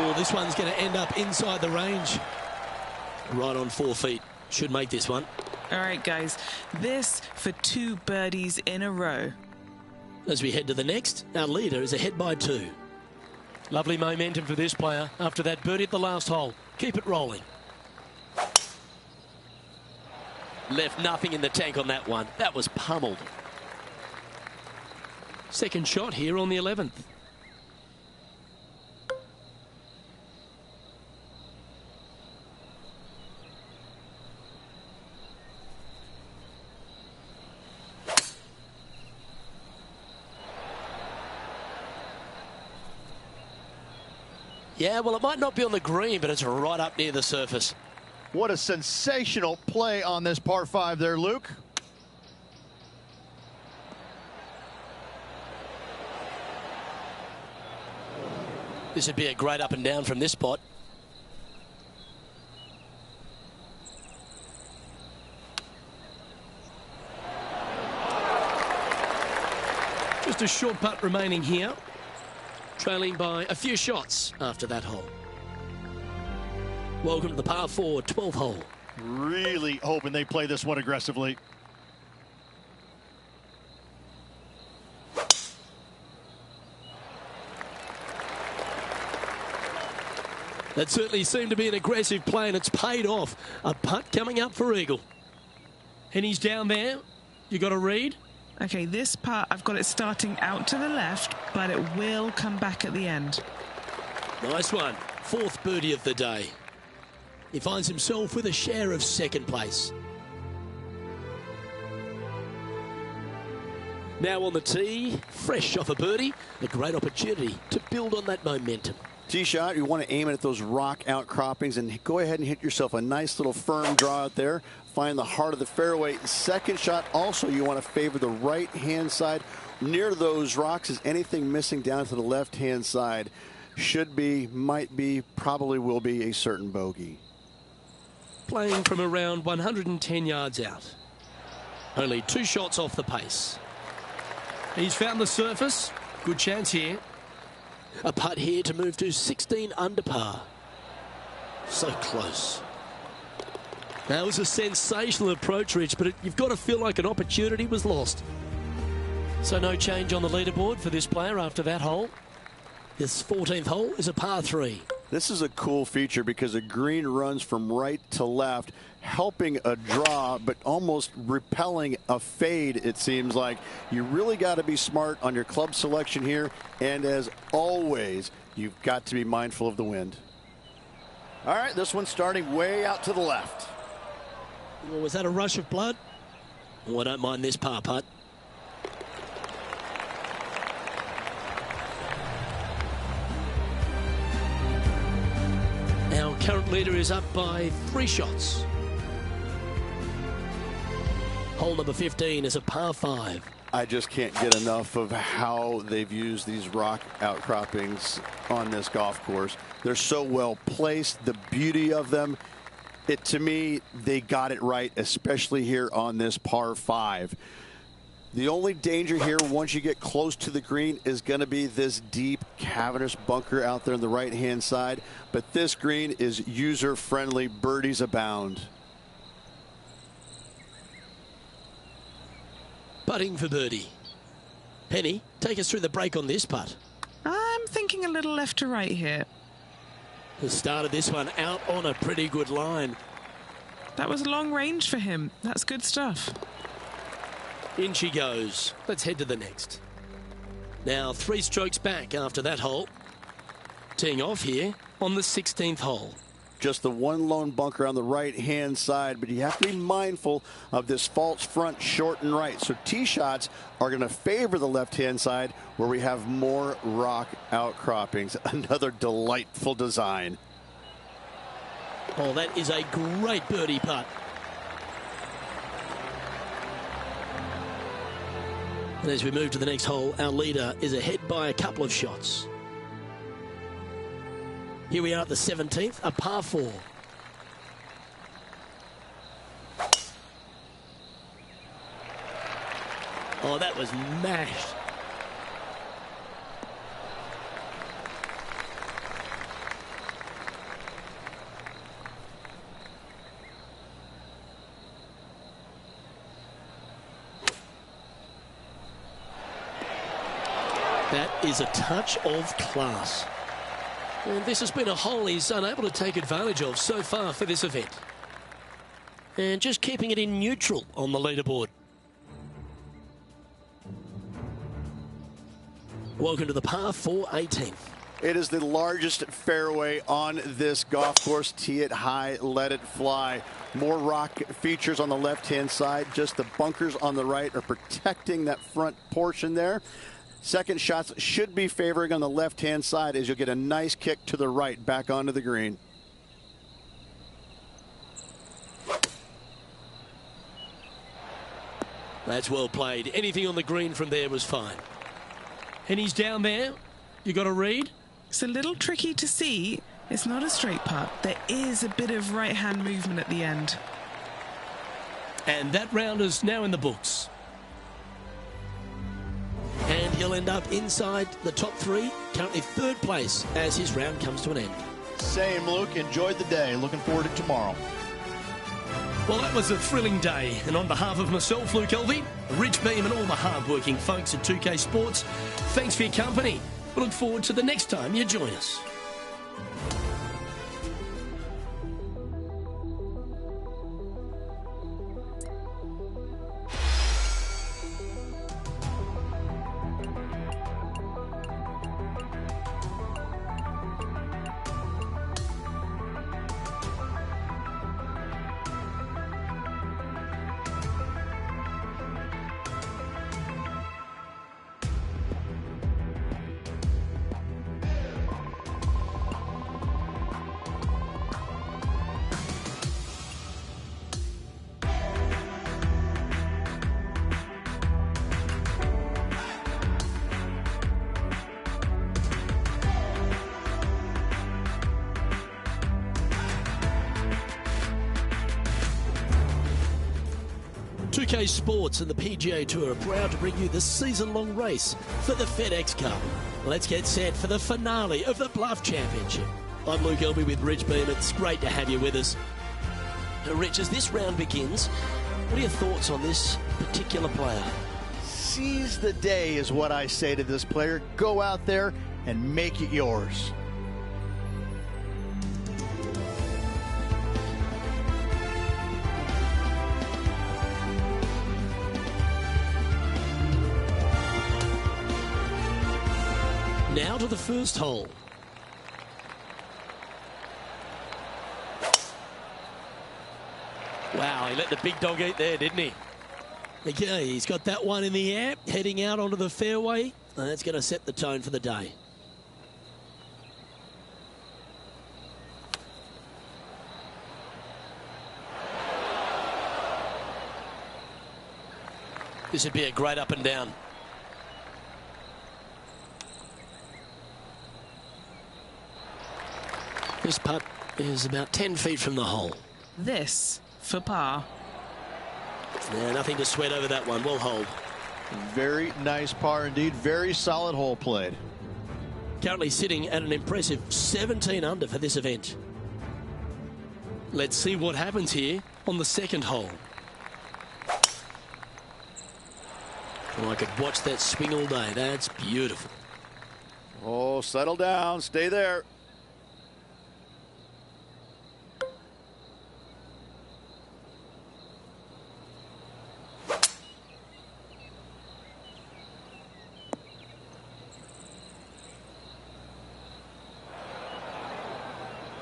Oh, this one's going to end up inside the range. Right on 4 feet. Should make this one. All right, guys, this for 2 birdies in a row. As we head to the next, our leader is ahead by 2. Lovely momentum for this player after that birdie at the last hole. Keep it rolling. Left nothing in the tank on that one. That was pummeled. Second shot here on the 11th. Yeah, well, it might not be on the green, but it's right up near the surface. What a sensational play on this par 5 there, Luke. This would be a great up and down from this spot. Just a short putt remaining here. Trailing by a few shots after that hole. Welcome to the par 4 12th hole. Really hoping they play this one aggressively. That certainly seemed to be an aggressive play, and it's paid off. A putt coming up for Eagle. And he's down there. You got a read? Okay, this putt, I've got it starting out to the left, but it will come back at the end. Nice one. 4th birdie of the day. He finds himself with a share of 2nd place. Now on the tee, fresh off a birdie, a great opportunity to build on that momentum. Tee shot, you want to aim it at those rock outcroppings and go ahead and hit yourself a nice little firm draw out there. Find the heart of the fairway. Second shot, also you want to favor the right-hand side. Near those rocks is anything missing down to the left-hand side. Should be, might be, probably will be a certain bogey. Playing from around 110 yards out. Only 2 shots off the pace. He's found the surface. Good chance here. A putt here to move to 16 under par. So close. That was a sensational approach, Rich, but you've got to feel like an opportunity was lost. So no change on the leaderboard for this player after that hole. This 14th hole is a par 3. This is a cool feature because the green runs from right to left, helping a draw, but almost repelling a fade, it seems like. You really got to be smart on your club selection here, and as always, you've got to be mindful of the wind. All right, this one's starting way out to the left. Well, was that a rush of blood? Oh, I don't mind this par putt. Our current leader is up by 3 shots. Hole number 15 is a par 5. I just can't get enough of how they've used these rock outcroppings on this golf course. They're so well placed, the beauty of them. To me, they got it right, especially here on this par 5. The only danger here once you get close to the green is going to be this deep, cavernous bunker out there on the right-hand side. But this green is user-friendly. Birdies abound. Putting for birdie. Penny, take us through the break on this putt. I'm thinking a little left to right here. The start of this one out on a pretty good line. That was long range for him. That's good stuff. In she goes. Let's head to the next. Now 3 strokes back after that hole. Teeing off here on the 16th hole. Just the one lone bunker on the right-hand side, but you have to be mindful of this false front short and right. So tee shots are going to favor the left-hand side where we have more rock outcroppings. Another delightful design. Oh, that is a great birdie putt. And as we move to the next hole, our leader is ahead by a couple of shots. Here we are at the 17th, a par 4. Oh, that was mashed. That is a touch of class. And this has been a hole he's unable to take advantage of so far for this event. And just keeping it in neutral on the leaderboard. Welcome to the par 4 18th. It is the largest fairway on this golf course. Tee it high, let it fly. More rock features on the left-hand side. Just the bunkers on the right are protecting that front portion there. Second shots should be favoring on the left-hand side as you'll get a nice kick to the right back onto the green. That's well played. Anything on the green from there was fine. And he's down there. You got a read? It's a little tricky to see. It's not a straight putt. There is a bit of right-hand movement at the end. And that round is now in the books. And he'll end up inside the top 3, currently 3rd place as his round comes to an end. Same, Luke. Enjoyed the day. Looking forward to tomorrow. Well, that was a thrilling day. And on behalf of myself, Luke Elvey, Rich Beam and all the hard-working folks at 2K Sports, thanks for your company. We look forward to the next time you join us. 2K Sports and the PGA Tour are proud to bring you the season-long race for the FedEx Cup. Let's get set for the finale of the Bluff Championship. I'm Luke Elby with Rich Beam. It's great to have you with us. Rich, as this round begins, what are your thoughts on this particular player? Seize the day is what I say to this player. Go out there and make it yours. Now to the first hole. Wow, he let the big dog eat there, didn't he? Okay, he's got that one in the air, heading out onto the fairway, and that's going to set the tone for the day. This would be a great up and down. This putt is about 10 feet from the hole. This for par. Yeah, nothing to sweat over that one. Well hold. Very nice par indeed. Very solid hole played. Currently sitting at an impressive 17 under for this event. Let's see what happens here on the second hole. Oh, I could watch that swing all day. That's beautiful. Oh, settle down. Stay there.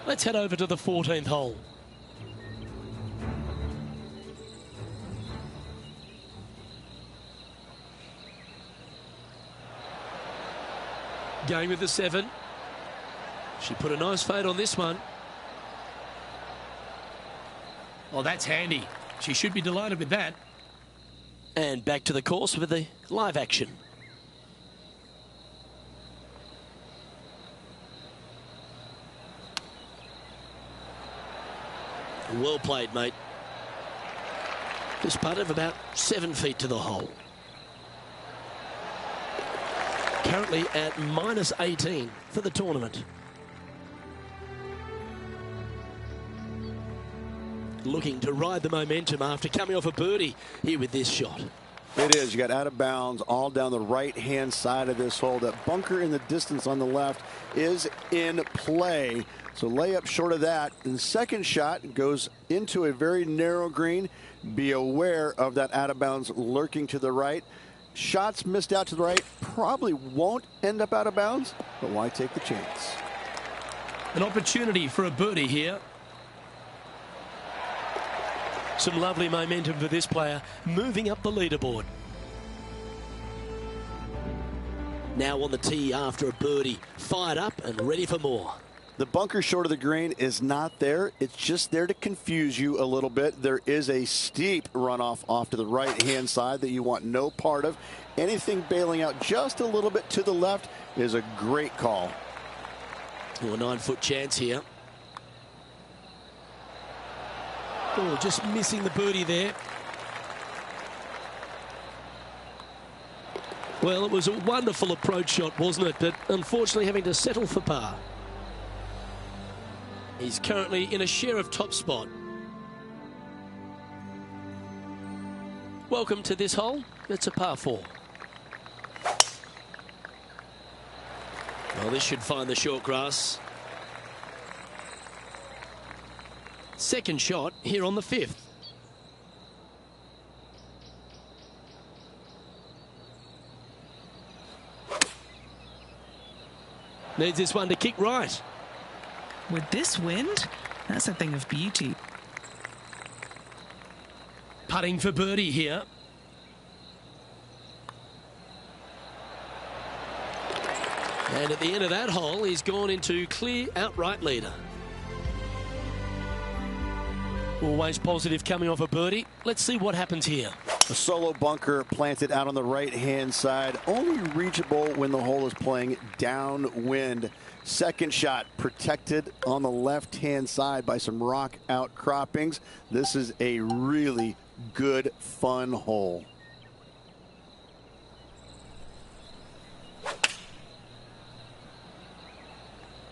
Let's head over to the 14th hole. Going with the 7. She put a nice fade on this one. Oh, that's handy. She should be delighted with that. And back to the course with the live action. Well played, mate. This putt of about 7 feet to the hole. Currently at -18 for the tournament. Looking to ride the momentum after coming off a birdie here with this shot. It is. You got out of bounds all down the right-hand side of this hole. That bunker in the distance on the left is in play. So layup short of that. And the second shot goes into a very narrow green. Be aware of that out of bounds lurking to the right. Shots missed out to the right probably won't end up out of bounds, but why take the chance? An opportunity for a birdie here. Some lovely momentum for this player, moving up the leaderboard. Now on the tee after a birdie, fired up and ready for more. The bunker short of the green is not there. It's just there to confuse you a little bit. There is a steep runoff off to the right-hand side that you want no part of. Anything bailing out just a little bit to the left is a great call. Oh, a 9-foot chance here. Oh, just missing the birdie there. Well, it was a wonderful approach shot, wasn't it? But unfortunately having to settle for par. He's currently in a share of top spot. Welcome to this hole. It's a par 4. Well, this should find the short grass. Second shot here on the 5th. Needs this one to kick right. With this wind, that's a thing of beauty. Putting for birdie here. And at the end of that hole, he's gone into clear outright leader. Always positive coming off a birdie. Let's see what happens here. A solo bunker planted out on the right-hand side, only reachable when the hole is playing downwind. Second shot protected on the left-hand side by some rock outcroppings. This is a really good, fun hole.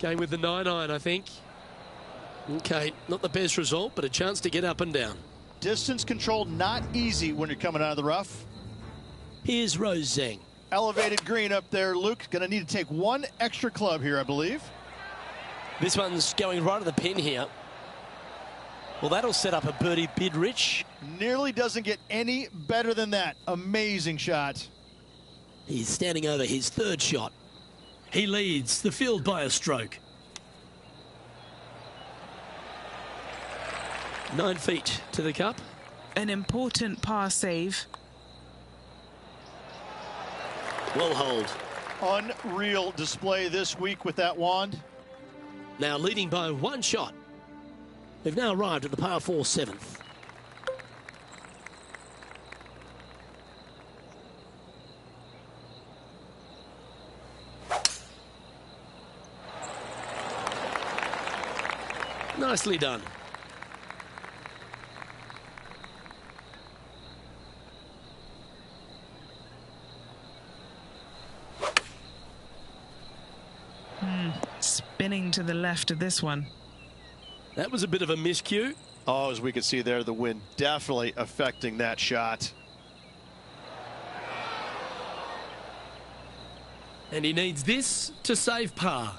Going with the 9-iron, I think. Okay, not the best result, but a chance to get up and down. Distance control not easy when you're coming out of the rough. Here's Rose Zhang. Elevated green up there, Luke. Going to need to take one extra club here, I believe. This one's going right at the pin here. Well, that'll set up a birdie bid, Rich. Nearly doesn't get any better than that. Amazing shot. He's standing over his third shot. He leads the field by a stroke. 9 feet to the cup. An important par save. Well hold. Unreal display this week with that wand. Now leading by 1 shot. They've now arrived at the par 4 7th. Nicely done. Spinning to the left of this one. That was a bit of a miscue. Oh, as we can see there, the wind definitely affecting that shot. And he needs this to save par.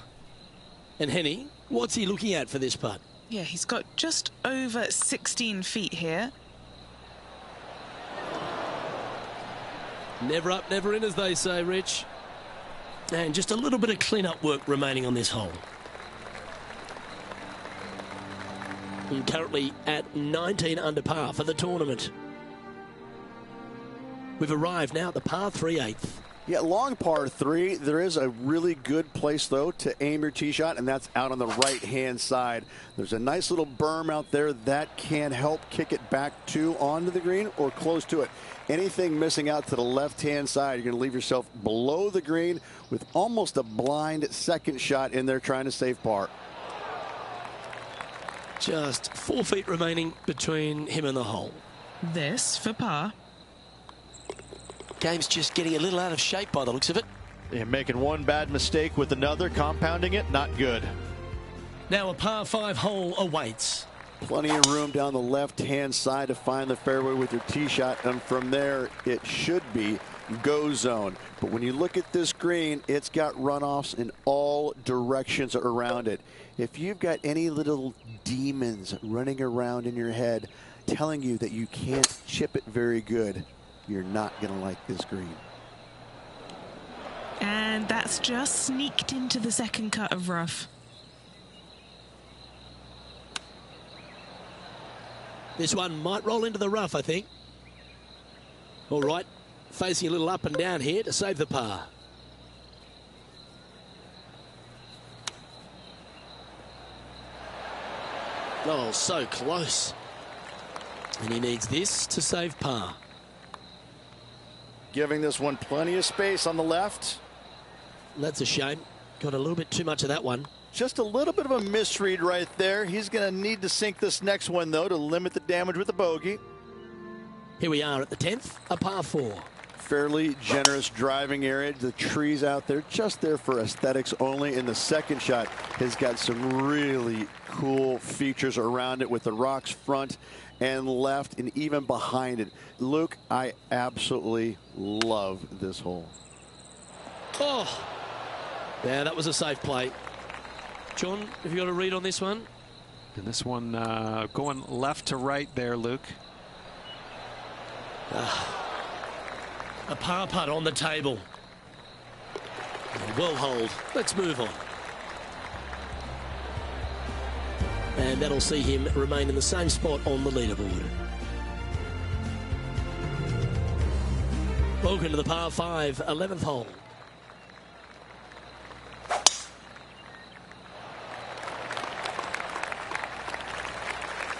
And Henny, what's he looking at for this putt? Yeah, he's got just over 16 feet here. Never up, never in, as they say, Rich. And just a little bit of clean-up work remaining on this hole. And currently at 19 under par for the tournament. We've arrived now at the par 3/8. Yeah, long par 3. There is a really good place, though, to aim your tee shot, and that's out on the right-hand side. There's a nice little berm out there that can help kick it back onto the green or close to it. Anything missing out to the left-hand side, you're going to leave yourself below the green with almost a blind second shot in there trying to save par. Just 4 feet remaining between him and the hole. This for par. Game's just getting a little out of shape by the looks of it. And making one bad mistake with another, compounding it, not good. Now a par 5 hole awaits. Plenty of room down the left-hand side to find the fairway with your tee shot, and from there it should be go zone. But when you look at this green, it's got runoffs in all directions around it. If you've got any little demons running around in your head telling you that you can't chip it very good, you're not going to like this green. And that's just sneaked into the second cut of rough. This one might roll into the rough, I think. All right, facing a little up and down here to save the par. Oh, so close. And he needs this to save par. Giving this one plenty of space on the left. That's a shame. Got a little bit too much of that one. Just a little bit of a misread right there. He's going to need to sink this next one, though, to limit the damage with the bogey. Here we are at the 10th, a par 4. Fairly generous driving area. The trees out there just there for aesthetics only. And the second shot has got some really cool features around it with the rocks front and left and even behind it. Luke, I absolutely love this hole. Oh, yeah, that was a safe play. John, have you got a read on this one? And this one going left to right there, Luke. A par putt on the table. Well hold. Let's move on. And that'll see him remain in the same spot on the leaderboard. Welcome to the par 5, 11th hole.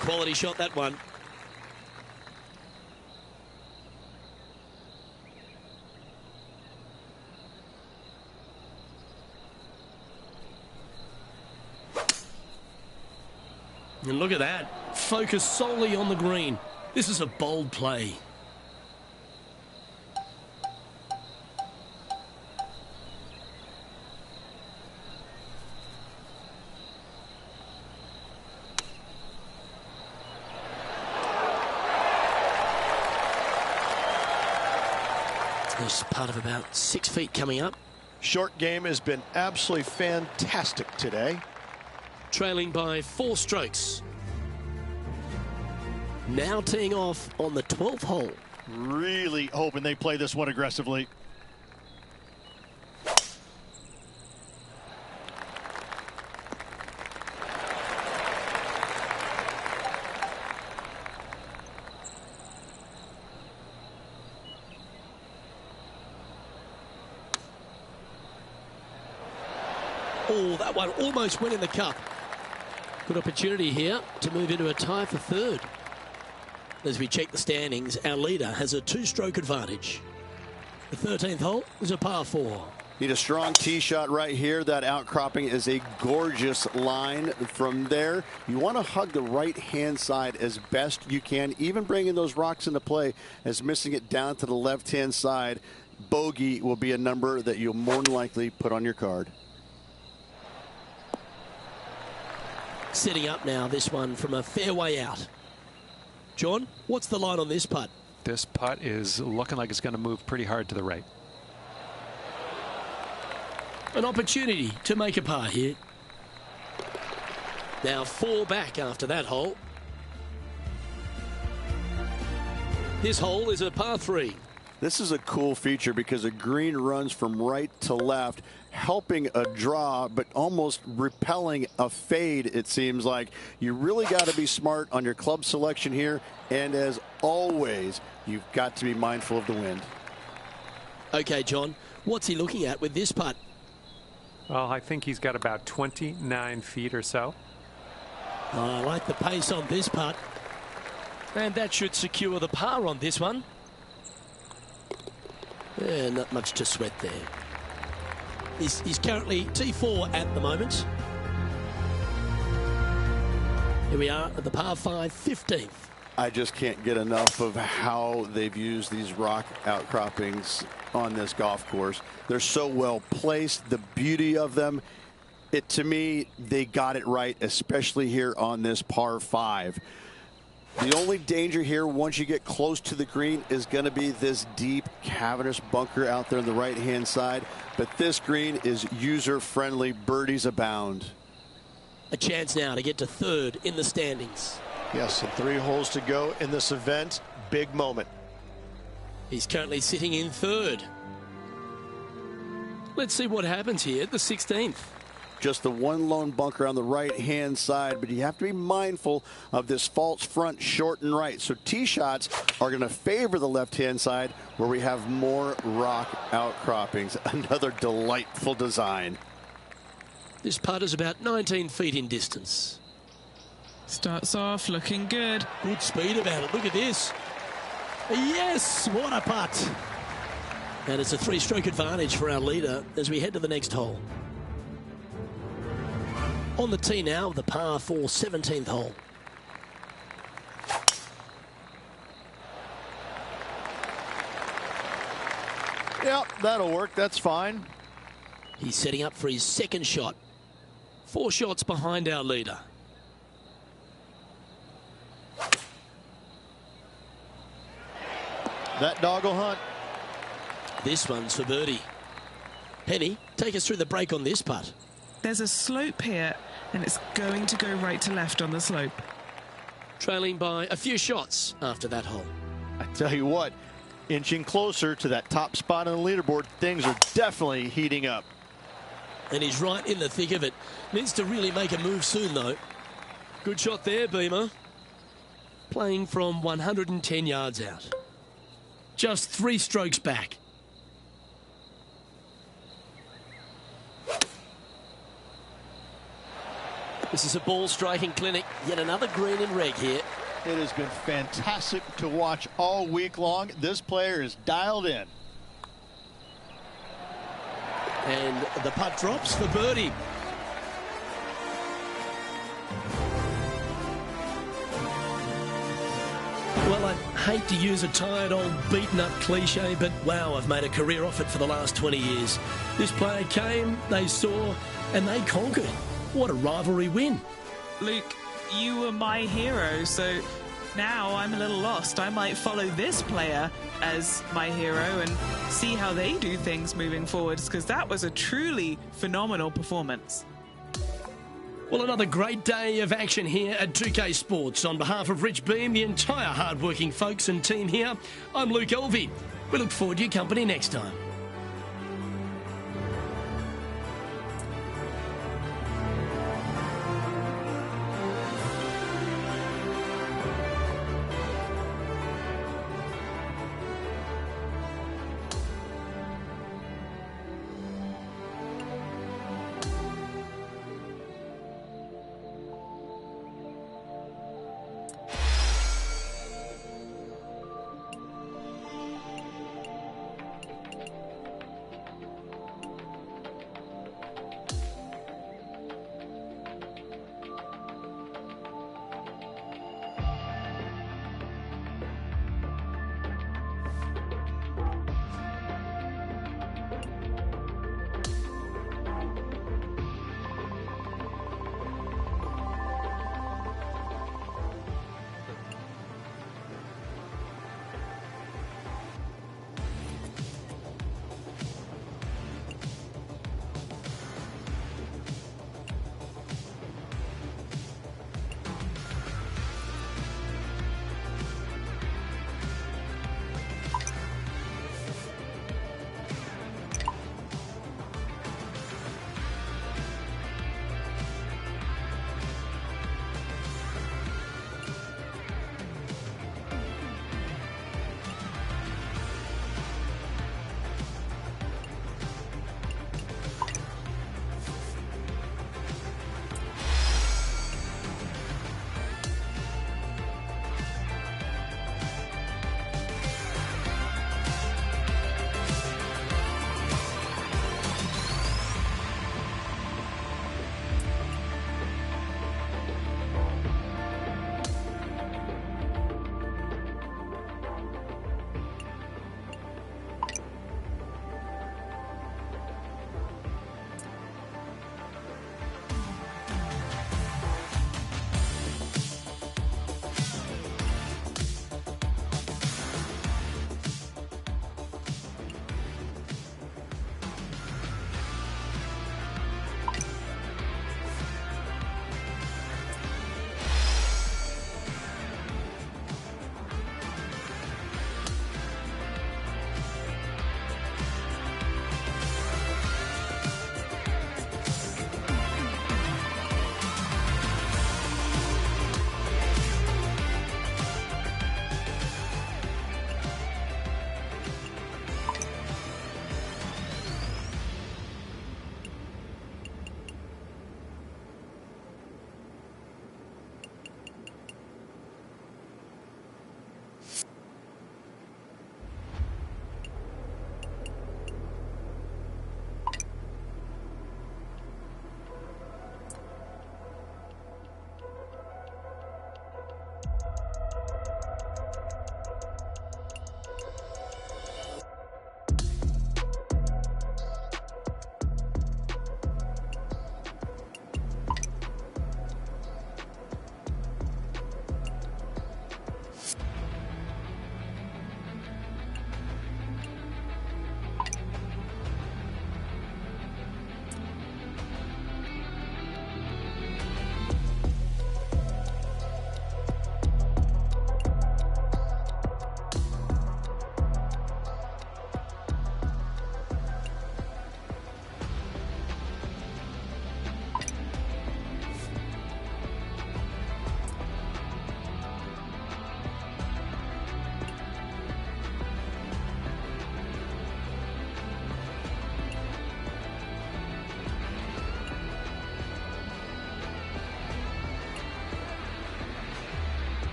Quality shot, that one. And look at that. Focus solely on the green. This is a bold play. There's part of about 6 feet coming up. Short game has been absolutely fantastic today. Trailing by 4 strokes. Now teeing off on the 12th hole. Really hoping they play this one aggressively. Oh, that one almost went in the cup. Good opportunity here to move into a tie for third. As we check the standings, our leader has a 2-stroke advantage. The 13th hole is a par 4. Need a strong tee shot right here. That outcropping is a gorgeous line. From there, you want to hug the right-hand side as best you can, even bringing those rocks into play, as missing it down to the left-hand side. Bogey will be a number that you'll more than likely put on your card. Setting up now, this one from a fairway out. John, what's the line on this putt? This putt is looking like it's going to move pretty hard to the right. An opportunity to make a par here. Now 4 back after that hole. This hole is a par 3. This is a cool feature because the green runs from right to left, helping a draw, but almost repelling a fade, it seems like. You really got to be smart on your club selection here, and as always, you've got to be mindful of the wind. Okay, John, what's he looking at with this putt? Well, I think he's got about 29 feet or so. I like the pace on this putt. And that should secure the par on this one. Yeah, not much to sweat there. He's currently T4 at the moment. Here we are at the par 5, 15th. I just can't get enough of how they've used these rock outcroppings on this golf course. They're so well placed, the beauty of them. To me, they got it right, especially here on this par 5. The only danger here once you get close to the green is going to be this deep cavernous bunker out there on the right hand side, but this green is user friendly. Birdies abound. A chance now to get to third in the standings. Yes, and 3 holes to go in this event. Big moment. He's currently sitting in third. Let's see what happens here at the 16th. Just the one lone bunker on the right-hand side, but you have to be mindful of this false front short and right. So tee shots are going to favor the left-hand side where we have more rock outcroppings. Another delightful design. This putt is about 19 feet in distance. Starts off looking good. Good speed about it. Look at this. Yes, what a putt. And it's a 3-stroke advantage for our leader as we head to the next hole. On the tee now, the par 4, 17th hole. Yep, that'll work. That's fine. He's setting up for his second shot. 4 shots behind our leader. That dog will hunt. This one's for birdie. Penny, take us through the break on this putt. There's a slope here, and it's going to go right to left on the slope. Trailing by a few shots after that hole. I tell you what, inching closer to that top spot on the leaderboard, things are definitely heating up. And he's right in the thick of it. Needs to really make a move soon, though. Good shot there, Beamer. Playing from 110 yards out. Just 3 strokes back. This is a ball striking clinic. Yet another green and reg here. It has been fantastic to watch all week long. This player is dialed in. And the putt drops for birdie. Well, I hate to use a tired old beaten-up cliche, but wow, I've made a career off it for the last 20 years. This player came, they saw, and they conquered. What a rivalry win. Luke, you were my hero, so now I'm a little lost. I might follow this player as my hero and see how they do things moving forwards, because that was a truly phenomenal performance. Well, another great day of action here at 2K Sports. On behalf of Rich Beam, the entire hard-working folks and team here, I'm Luke Elvey. We look forward to your company next time.